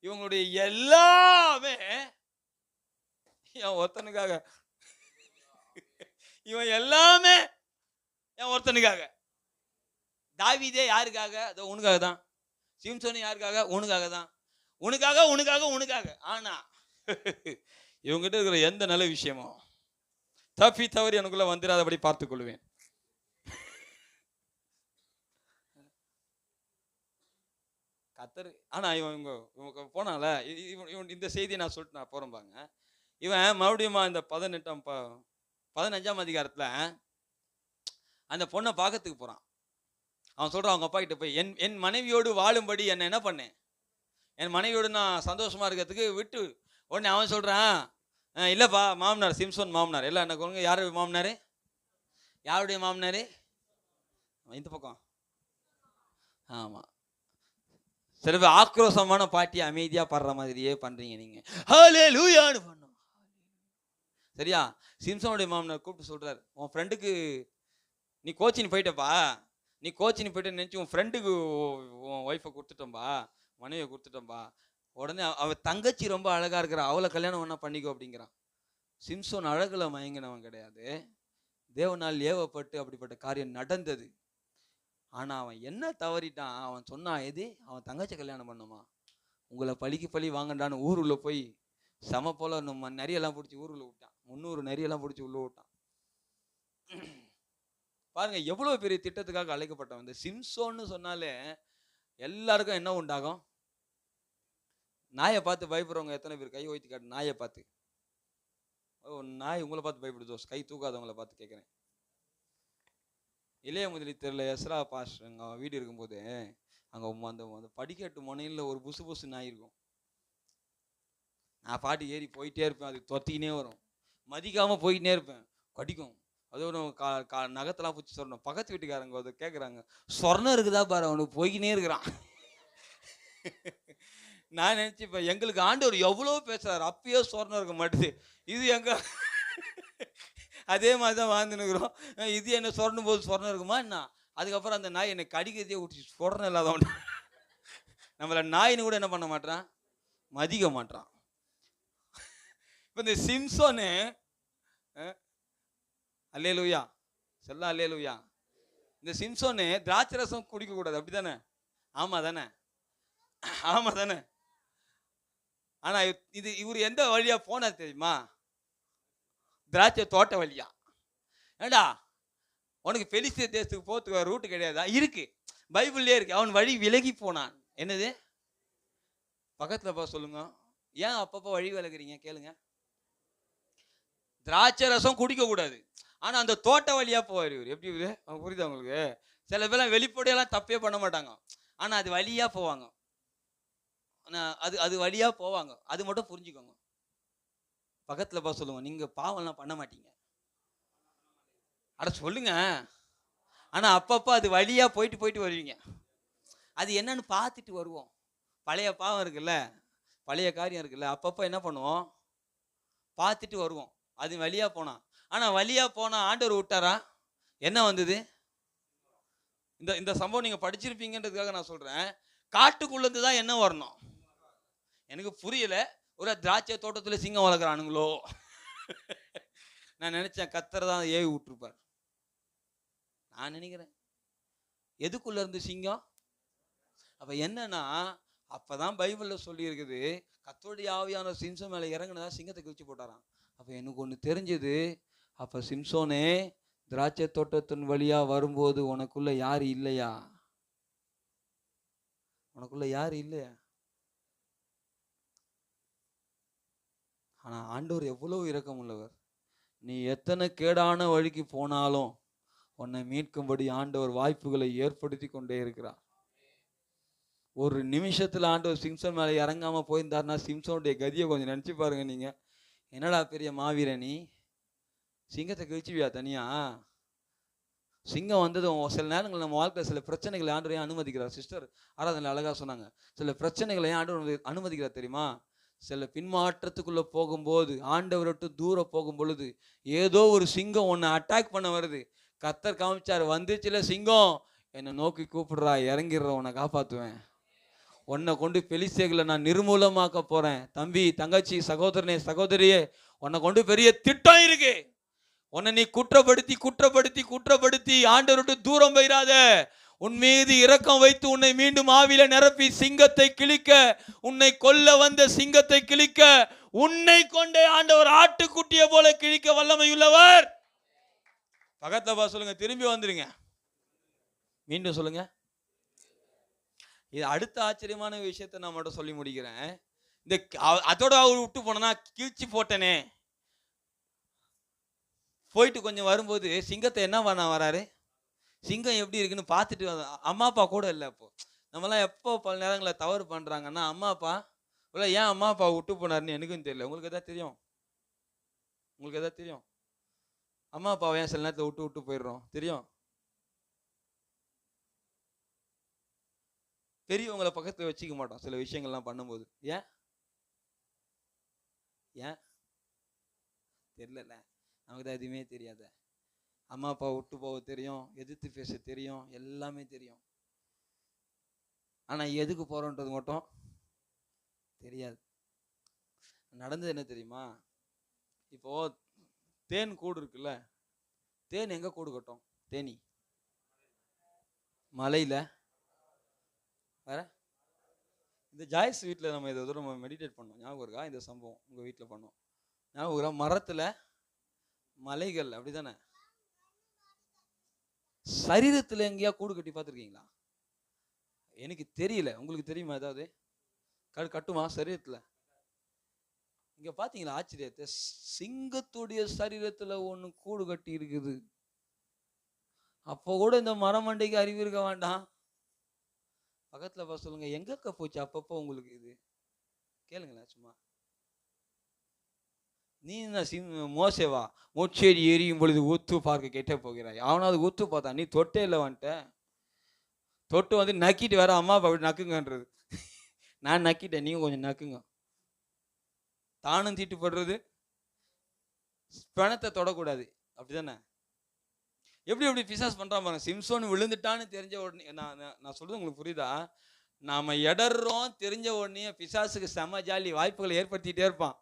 இவங்களுடைய எல்லாமே என் ஒருத்தனுக்காக. இவன் எல்லாமே என் ஒருத்தனுக்காக. தாவீதே யாருக்காக? அதோ உனக்காக தான். சிம்சோன் யாருக்காக? உனக்காக தான். உனக்காக. ஆனா இவங்கிட்ட இருக்கிற எந்த நல்ல விஷயமும் தப்பி தவறி எனக்குள்ள வந்துடாதபடி பார்த்துக் கொள்வேன். கத்தர். ஆனா இவங்க போனால இவன் இந்த செய்தியை நான் சொல்லிட்டு நான் போறேன் பாங்க. இவன் மறுபடியும் இந்த 15ஆம் அதிகாரத்துல அந்த பொண்ணை பார்க்கறதுக்கு போறான். அவன் சொல்றான் அவங்க அப்பா கிட்ட போய், என் மனைவியோடு வாழும்படி என்ன பண்ணேன், என் மனைவியோடு நான் சந்தோஷமா இருக்கிறதுக்கு விட்டு. உடனே அவன் சொல்றான், இல்லப்பா மாமனார், சிம்சோன் மாமனார். எல்லாம் என்ன கொள்ளுங்க, யாரு மாமனாரு? யாருடைய மாமனாரு? இந்த பக்கம். ஆமா, சில பேர் ஆக்ரோஷமான பாட்டி அமைதியா பாடுற மாதிரியே பண்றீங்க நீங்க. ஹல்லேலூயான்னு பண்ணணும். சரியா? சிம்சோனுடைய மாமனார் கூப்பிட்டு சொல்றாரு, உன் ஃப்ரெண்டுக்கு நீ கோச்சின்னு போயிட்டப்பா, நீ கோச்சின்னு போயிட்டு நினைச்சு உன் ஃப்ரெண்டுக்கு உன் ஒய்ஃபை கொடுத்துட்டோம்பா, மனைவியை கொடுத்துட்டோம்பா. உடனே அவ தங்கச்சி ரொம்ப அழகா இருக்கிற, அவளை கல்யாணம் வேணா பண்ணிக்கோ அப்படிங்கிறான். சிம்சோன் அழகுல மயங்கினவன் கிடையாது, தேவனால் ஏவப்பட்டு அப்படிப்பட்ட காரியம் நடந்தது. ஆனா அவன் என்ன தவறிட்டான்? அவன் சொன்னான், எது அவன் தங்கச்சி கல்யாணம் பண்ணுமா, உங்களை பழிக்கு பழி வாங்கண்டான்னு ஊருள்ள போய் சம போல நம்ம நரியெல்லாம் பிடிச்சி ஊருள்ள விட்டான். 300 நரியெல்லாம் பிடிச்சி உள்ள விட்டான். பாருங்க எவ்வளவு பெரிய திட்டத்துக்காக அழைக்கப்பட்டவன். இந்த சிம்சோன்னு சொன்னாலே எல்லாருக்கும் என்ன உண்டாகும்? நாயை பார்த்து பயப்படுறவங்க எத்தனை பேர்? கை வைத்து காட்டு. நாயை பார்த்து. நாய் உங்களை பார்த்து பயப்படுதோ? கை தூக்காதவங்களை பார்த்து கேட்குறேன். இளைய முதலி தெருல எஸ்ரா பாஸ் அங்கே வீடு இருக்கும்போது அங்கே அந்த படிக்கட்டு முனையில் ஒரு புசு நாய் இருக்கும். நான் பாட்டு ஏறி போயிட்டே இருப்பேன், அது தொத்திக்கினே வரும். மதிக்காமல் போயிட்டே இருப்பேன், கடிக்கும். அதோட நகத்தெல்லாம் பிடிச்சி சொல்லணும். பக்கத்து வீட்டுக்காரங்க அதை கேட்குறாங்க, சொர்ணம் இருக்குதா பாரு, அவனுக்கு போய்கினே இருக்கிறான். நான் நினச்சிப்பேன், எங்களுக்கு ஆண்டவர் எவ்வளோ பேசுறாரு, அப்பயே சொர்ணம் இருக்க மாட்டுது. இது எங்க அதே மாதிரி தான் வாழ்ந்துன்னுக்குறோம். இது என்ன சொரணும் போது சொர்ணம் இருக்குமா என்ன? அதுக்கப்புறம் அந்த நாய் என்னை கடிக்கிறதே விட்டு சொர்ணம் இல்லாதவன். நம்மளை நாயின்னு கூட என்ன பண்ண மாட்டான், மதிக்க மாட்டான். இப்போ இந்த சிம்சோனு, அல்லேலூயா சொல்ல, அல்லேலூயா. இந்த சிம்சோனு திராட்சை ரசம் குடிக்க கூடாது, அப்படித்தானே? ஆமா தானே? ஆமா தானே? ஆனா இவர் எந்த வழியா போனார் தெரியுமா? திராட்சை தோட்ட வழியா. ஏண்டா உனக்கு பெலிஸ்திய தேசத்துக்கு போறதுக்கு ரூட்டு கிடையாதா? இருக்கு, பைபிள்லயே இருக்கு. அவன் வழி விலகி போனான். என்னது? பக்கத்துல பா சொல்லுங்க. ஏன் அப்பப்போ வழி விலகுறீங்க? கேளுங்க. திராட்சை ரசம் குடிக்க கூடாது, ஆனா அந்த தோட்ட வழியா போவார் இவர். எப்படி இவரு? புரியுதா உங்களுக்கு? சில பேர்லாம் வெளிப்படையெல்லாம் தப்பே பண்ண மாட்டாங்க, ஆனா அது வழியா போவாங்க. அது வழியா போவாங்க, அது மட்டும் புரிஞ்சுக்கோங்க. பக்கத்துல பா சொல்லுங்க, நீங்க பாவம்லாம் பண்ண மாட்டீங்க. அட சொல்லுங்க. ஆனா அப்பப்போ அது வழியா போயிட்டு வருவீங்க. அது என்னன்னு பார்த்துட்டு வருவோம். பழைய பாவம் இருக்குல்ல, பழைய காரியம் இருக்குல்ல, அப்பப்போ என்ன பண்ணுவோம், பார்த்துட்டு வருவோம். அது வழியா போனா. ஆனா வழியா போனா ஆண்டவர் விட்டாரா? என்ன வந்தது? இந்த சம்பவம் நீங்க படிச்சிருப்பீங்கன்றதுக்காக நான் சொல்றேன். காட்டுக்குள்ளது தான் என்ன வரணும்? எனக்கு புரியல. ஒரு திராட்சை தோட்டத்துல சிங்கம் வளர்க்குறானுங்களோ. நான் நினைச்சேன் கத்தர் தான் ஏவி விட்டுருப்பார். நான் நினைக்கிறேன் எதுக்குள்ள இருந்து சிங்கம்? அப்ப என்னன்னா, அப்பதான் பைபிள்ல சொல்லி இருக்குது, கத்தருடைய ஆவியான சிம்சோன் மேல இறங்குனதா சிங்கத்தை கிழிச்சு போட்டாராம். அப்ப எனக்கு ஒண்ணு தெரிஞ்சது, அப்ப சிம்சோனே திராட்சை தோட்டத்தின் வழியா வரும்போது உனக்குள்ள யாரு இல்லையா? உனக்குள்ள யாரு இல்லையா? ஆனா ஆண்டவர் எவ்வளவு இரக்கம் உள்ளவர். நீ எத்தனை கேடான வழிக்கு போனாலும் உன்னை மீட்கும்படி ஆண்டவர் வாய்ப்புகளை ஏற்படுத்தி கொண்டே இருக்கிறார். ஒரு நிமிஷத்துல ஆண்டவர் சிம்சோன் மேல இறங்காம போயிருந்தாருன்னா சிம்சோனுடைய கதியை கொஞ்சம் நினைச்சு பாருங்க. நீங்க என்னடா பெரிய மாவீரனி, சிங்கத்தை கிழிச்சுவியா தனியா? சிங்கம் வந்தது சில நேரங்கள் நம்ம வாழ்க்கையில் சில பிரச்சனைகளை ஆண்டவரையும் அனுமதிக்கிறார். சிஸ்டர் ஆராதனை அழகா சொன்னாங்க, சில பிரச்சனைகளை ஆண்டவர் அனுமதிக்கிறார் தெரியுமா? சில பின்மாற்றத்துக்குள்ள போகும்போது, ஆண்டவரை விட்டு தூரம் போகும் பொழுது, ஏதோ ஒரு சிங்கம் உன்னை அட்டாக் பண்ண வருது. கர்த்தர் காமிச்சார், வந்துச்சுல சிங்கம், என்னை நோக்கி கூப்பிடுறா, இறங்கிடுற, உன்னை காப்பாற்றுவேன். உன்னை கொண்டு பெலிஸ்தேர்களை நான் நிர்மூலமாக்க போறேன். தம்பி, தங்கச்சி, சகோதரனே, சகோதரியே, உன்னை கொண்டு பெரிய திட்டம் இருக்கு. உன்னை நீ குற்றப்படுத்தி குற்றப்படுத்தி குற்றப்படுத்தி ஆண்டவரை தூரம் போயிடாத. உன் மீது இரக்கம் வைத்து உன்னை மீண்டும் ஆவியில நிரப்பி சிங்கத்தை கிழிக்க, உன்னை கொல்ல வந்த சிங்கத்தை கிழிக்க, உன்னை கொண்டே ஆண்டவர் ஆட்டுக்குட்டியை போல கிழிக்க வல்லமையுள்ளவர். பக்கத்துல சொல்லுங்க, திரும்பி வந்துருங்க. மீண்டும் சொல்லுங்க. இது அடுத்த ஆச்சரியமான விஷயத்தை நான் மட்டும் சொல்லி முடிக்கிறேன். இந்த அதோட அவர் விட்டு போனா கிழிச்சு போட்டனே, போயிட்டு கொஞ்சம் வரும்போது சிங்கத்தை என்ன பண்ண வராரு, சிங்கம் எப்படி இருக்குன்னு பார்த்துட்டு, அம்மா அப்பா கூட இல்லை. அப்போ நம்மலாம் எப்போ பல நேரங்களில் தவறு பண்ணுறாங்கன்னா, அம்மா அப்பா இல்லை, ஏன் அம்மா அப்பா விட்டு போனாருன்னு எனக்கும் தெரியல. உங்களுக்கு எதாவது தெரியும்? உங்களுக்கு எதாவது தெரியும்? அம்மா அப்பாவை ஏன் சில நேரத்தில் விட்டு விட்டு போயிடுறோம் தெரியும்? பெரியவங்களை பக்கத்தில் வச்சுக்க மாட்டோம் சில விஷயங்கள்லாம் பண்ணும்போது. ஏன் ஏன் தெரியல, நமக்கு தான் எதுவுமே தெரியாத. அம்மா அப்பா விட்டு போக தெரியும், எதிர்த்து பேச தெரியும், எல்லாமே தெரியும். ஆனால் எதுக்கு போகிறோன்றது மட்டும் தெரியாது. நடந்தது என்ன தெரியுமா? இப்போ தேன் கூடு இருக்குல்ல, தேன் எங்கே கூடு கட்டும்? தேனி மலையில். வேற இந்த ஜாய்ஸ் வீட்டில் நம்ம இதை நம்ம மெடிடேட் பண்ணோம், ஞாபகம் இருக்கா? இந்த சம்பவம் உங்கள் வீட்டில் பண்ணோம் ஞாபகம் இருக்கா? மரத்தில், மலைகள், அப்படி தானே? சரீரத்தில் எங்கேயா கூடு கட்டி பார்த்துருக்கீங்களா? எனக்கு தெரியல, உங்களுக்கு தெரியுமா? ஏதாவது கட்டுமா சரீரத்தில்? இங்க பார்த்தீங்களா ஆச்சரியத்தை? சிங்கத்துடைய சரீரத்தில் ஒன்று கூடு கட்டி இருக்குது. அப்போ கூட இந்த மரமண்டைக்கு அறிவு இருக்க வேண்டாம். பக்கத்தில் சொல்லுங்க, எங்கக்க போச்சு அப்பப்போ உங்களுக்கு இது? கேளுங்களேன் சும்மா. நீ என்ன மோசேவா? மோச்சேரி எரியும் பொழுது ஊத்து பார்க்க கேட்டே போகிறாய். அவனாவது ஊத்து பார்த்தா, நீ தொட்டே இல்லை வந்துட்ட. தொட்டு வந்து நக்கிட்டு வேற அம்மா அப்பா அப்படி நக்குங்கன்றது. நான் நக்கிட்டேன், நீங்க கொஞ்சம் நக்குங்க. தானும் தீட்டு போடுறது, பிணத்தை தொடக்கூடாது, அப்படிதானே? எப்படி எப்படி பிசாஸ் பண்றான் பாருங்க. சிம்சோன் விழுந்துட்டான்னு தெரிஞ்ச உடனே, நான் சொல்றது உங்களுக்கு புரியுதா? நாம இடறோம் தெரிஞ்ச உடனே பிசாசுக்கு செம ஜாலி, வாய்ப்புகளை ஏற்படுத்திட்டே இருப்பான்.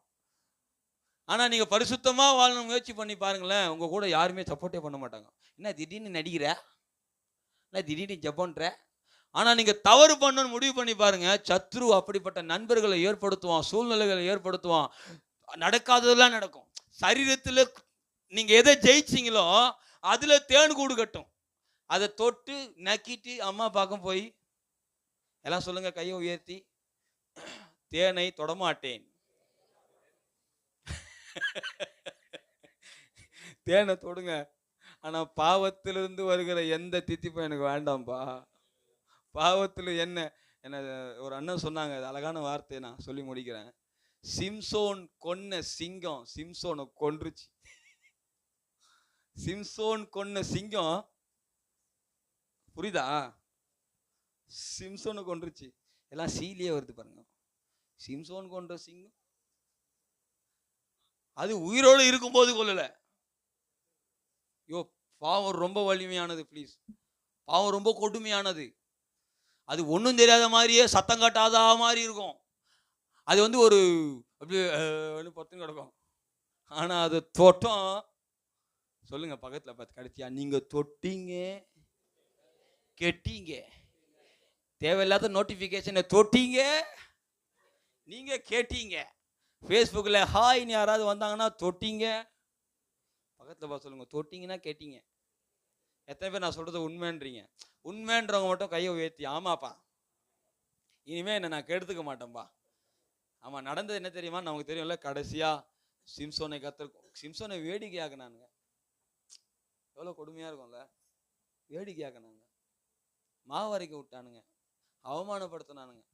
ஆனா நீங்க பரிசுத்தமா வாழணும் முயற்சி பண்ணி பாருங்களேன், உங்க கூட யாருமே சப்போர்ட்டே பண்ண மாட்டாங்க. என்ன திடீர்னு நடிக்கிற, என்ன திடீர்னு ஜெபன்ற. ஆனா நீங்க தவறு பண்ணணும்னு முடிவு பண்ணி பாருங்க, சத்ரு அப்படிப்பட்ட நண்பர்களை ஏற்படுத்துவான், சூழ்நிலைகளை ஏற்படுத்துவான், நடக்காததெல்லாம் நடக்கும். சரீரத்துல நீங்க எதை ஜெயிச்சிங்களோ அதுல தேன் கூடு கட்டும். அதை தொட்டு நக்கிட்டு அம்மா பார்க்க போய், எல்லாம் சொல்லுங்க கையை உயர்த்தி, தேனை தொடமாட்டேன். தேனை தொடுங்க, ஆனா பாவத்திலிருந்து வருகிற எந்த தித்திப்பும் எனக்கு வேண்டாம்பா. பாவத்தில் என்ன ஒரு அண்ணன் சொன்னாங்க, அழகான வார்த்தை, நான் சொல்லி முடிக்கிறேன். சிம்சோன் கொன்ன சிங்கம் சிம்சோனை கொன்றுச்சு. சிம்சோன் கொன்ன சிங்கம், புரியுதா? சிம்சோனை கொன்றுச்சு. எல்லாம் சீலியே வருது பாருங்க. சிம்சோன் கொன்ற சிங்கம் அது உயிரோடு இருக்கும்போது கொல்லல. யோ, பாவம் ரொம்ப வலிமையானது, ப்ளீஸ். பாவம் ரொம்ப கொடுமையானது. அது ஒன்றும் தெரியாத மாதிரியே சத்தம் காட்டாத மாதிரி இருக்கும். அது வந்து ஒரு அப்படியே பத்து கிடக்கும். ஆனா அது தொட்டம், சொல்லுங்க பக்கத்தில் பார்த்து, கடைசியா நீங்க தொட்டீங்க கெட்டீங்க. தேவையில்லாத நோட்டிஃபிகேஷனை தொட்டீங்க, நீங்க கேட்டீங்க. ஃபேஸ்புக்கில் ஹாய்னு யாராவது வந்தாங்கன்னா தொட்டீங்க. பக்கத்தில் பார்த்து சொல்லுங்க, தொட்டீங்கன்னா கேட்டீங்க. எத்தனை பேர் நான் சொல்றது உண்மைன்றீங்க? உண்மைன்றவங்க மட்டும் கையை உயர்த்தி, ஆமாப்பா இனிமே என்ன நான் கெடுத்துக்க மாட்டேன்பா. ஆமா, நடந்தது என்ன தெரியுமா? நமக்கு தெரியும்ல, கடைசியா சிம்சோனை சிம்சோனை வேடிக்கையாக்குனானுங்க. எவ்வளோ கொடுமையா இருக்கும்ல, வேடிக்கையாக்குனாங்க, மாவரைக்க விட்டானுங்க, அவமானப்படுத்தினானுங்க.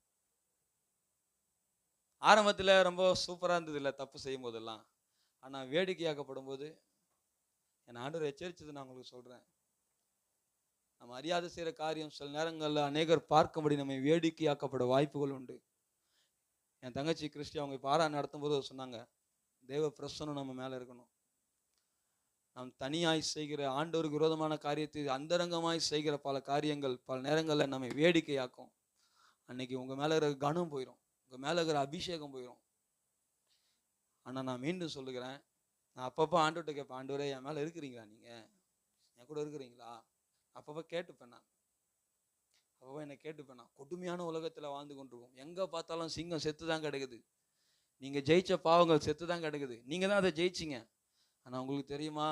ஆரம்பத்தில் ரொம்ப சூப்பராக இருந்தது இல்லை தப்பு செய்யும் போதெல்லாம். ஆனால் வேடிக்கையாக்கப்படும் போது என் ஆண்டவர் எச்சரித்தது நான் உங்களுக்கு சொல்கிறேன். நம்ம அறியாத செய்கிற காரியம் சில நேரங்களில் அநேகர் பார்க்கும்படி நம்மை வேடிக்கையாக்கப்பட வாய்ப்புகள் உண்டு. என் தங்கச்சி கிறிஸ்டி அவங்க இப்போ ஆராதனை நடத்தும் போது சொன்னாங்க, தேவ பிரசன்னம் நம்ம மேலே இருக்கணும். நாம் தனியாய் செய்கிற ஆண்டவருக்கு விரோதமான காரியத்தை அந்தரங்கமாய் செய்கிற பல காரியங்கள் பல நேரங்களில் நம்மை வேடிக்கையாக்கும். அன்னைக்கு உங்கள் மேலே இருக்கிற கனம் போயிடும், உங்கள் மேலே இருக்கிற அபிஷேகம் போயிடும். ஆனால் நான் மீண்டும் சொல்லுகிறேன், நான் அப்பப்போ ஆண்டவர்கிட்ட கேட்பேன், ஆண்டவரே என் மேலே இருக்கிறீங்களா, நீங்கள் என் கூட இருக்கிறீங்களா? அப்பப்போ கேட்டுப்பேன். நான் அப்பப்போ என்னை கேட்டுப்பேன். நான் கொடுமையான உலகத்தில் வாழ்ந்து கொண்டிருக்கோம். எங்கே பார்த்தாலும் சிங்கம் செத்து தான் கிடக்குது. நீங்கள் ஜெயிச்ச பாவங்கள் செத்து தான் கிடக்குது. நீங்கள் தான் அதை ஜெயிச்சிங்க. ஆனால் உங்களுக்கு தெரியுமா,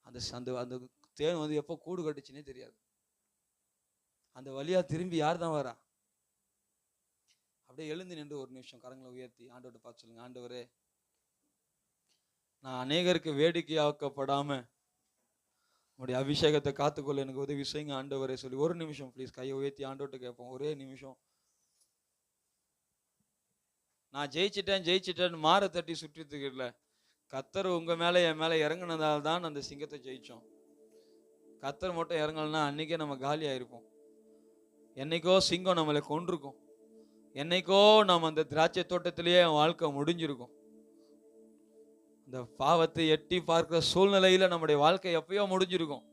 அந்த அந்த தேன் வந்து எப்போ கூடு கட்டுச்சுன்னே தெரியாது. அந்த வழியாக திரும்பி யார் தான் வரா? அப்படியே எழுந்து நின்று ஒரு நிமிஷம் கரங்களை உயர்த்தி ஆண்டவர்கிட்ட பார்த்து சொல்லுங்க, ஆண்டவரே நான் அநேகருக்கு வேடிக்கையாக்கப்படாம உங்களுடைய அபிஷேகத்தை காத்துக்கொள்ள எனக்கு உதவி செய்யுங்க ஆண்டவரே சொல்லி ஒரு நிமிஷம் ப்ளீஸ் கையை உயர்த்தி ஆண்டவர்கிட்ட கேட்போம். ஒரே நிமிஷம். நான் ஜெயிச்சிட்டேன்னு மாற தட்டி சுற்றிட்டு இல்லை. கர்த்தர் உங்க மேலே என் மேலே இறங்கினதால் தான் அந்த சிங்கத்தை ஜெயிச்சோம். கர்த்தர் மட்டும் இறங்கலன்னா அன்னைக்கே நம்ம காலி ஆயிருப்போம். என்னைக்கோ சிங்கம் நம்மளை கொண்டிருக்கும். என்னைக்கோ நம்ம அந்த திராட்சை தோட்டத்திலேயே என் வாழ்க்கை முடிஞ்சிருக்கும். இந்த பாவத்தை எட்டி பார்க்கிற சூழ்நிலையில நம்முடைய வாழ்க்கை எப்பயோ முடிஞ்சிருக்கும்.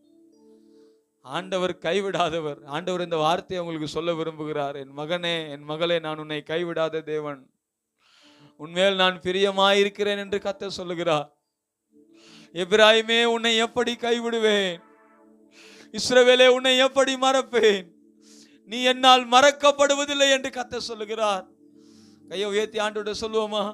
ஆண்டவர் கைவிடாதவர். ஆண்டவர் இந்த வார்த்தையை உங்களுக்கு சொல்ல விரும்புகிறார். என் மகனே, என் மகளே, நான் உன்னை கைவிடாத தேவன், உன்மேல் நான் பிரியமாயிருக்கிறேன் என்று கர்த்தர் சொல்லுகிறார். எபிராயிமே, உன்னை எப்படி கைவிடுவேன்? இஸ்ரவேலே, உன்னை எப்படி மறப்பேன்? நீ என்னால் மறக்கப்படுவதில்லை என்று கர்த்தர் சொல்லுகிறார். கையை உயர்த்தி ஆண்டவர்கிட்ட சொல்லுவோமா?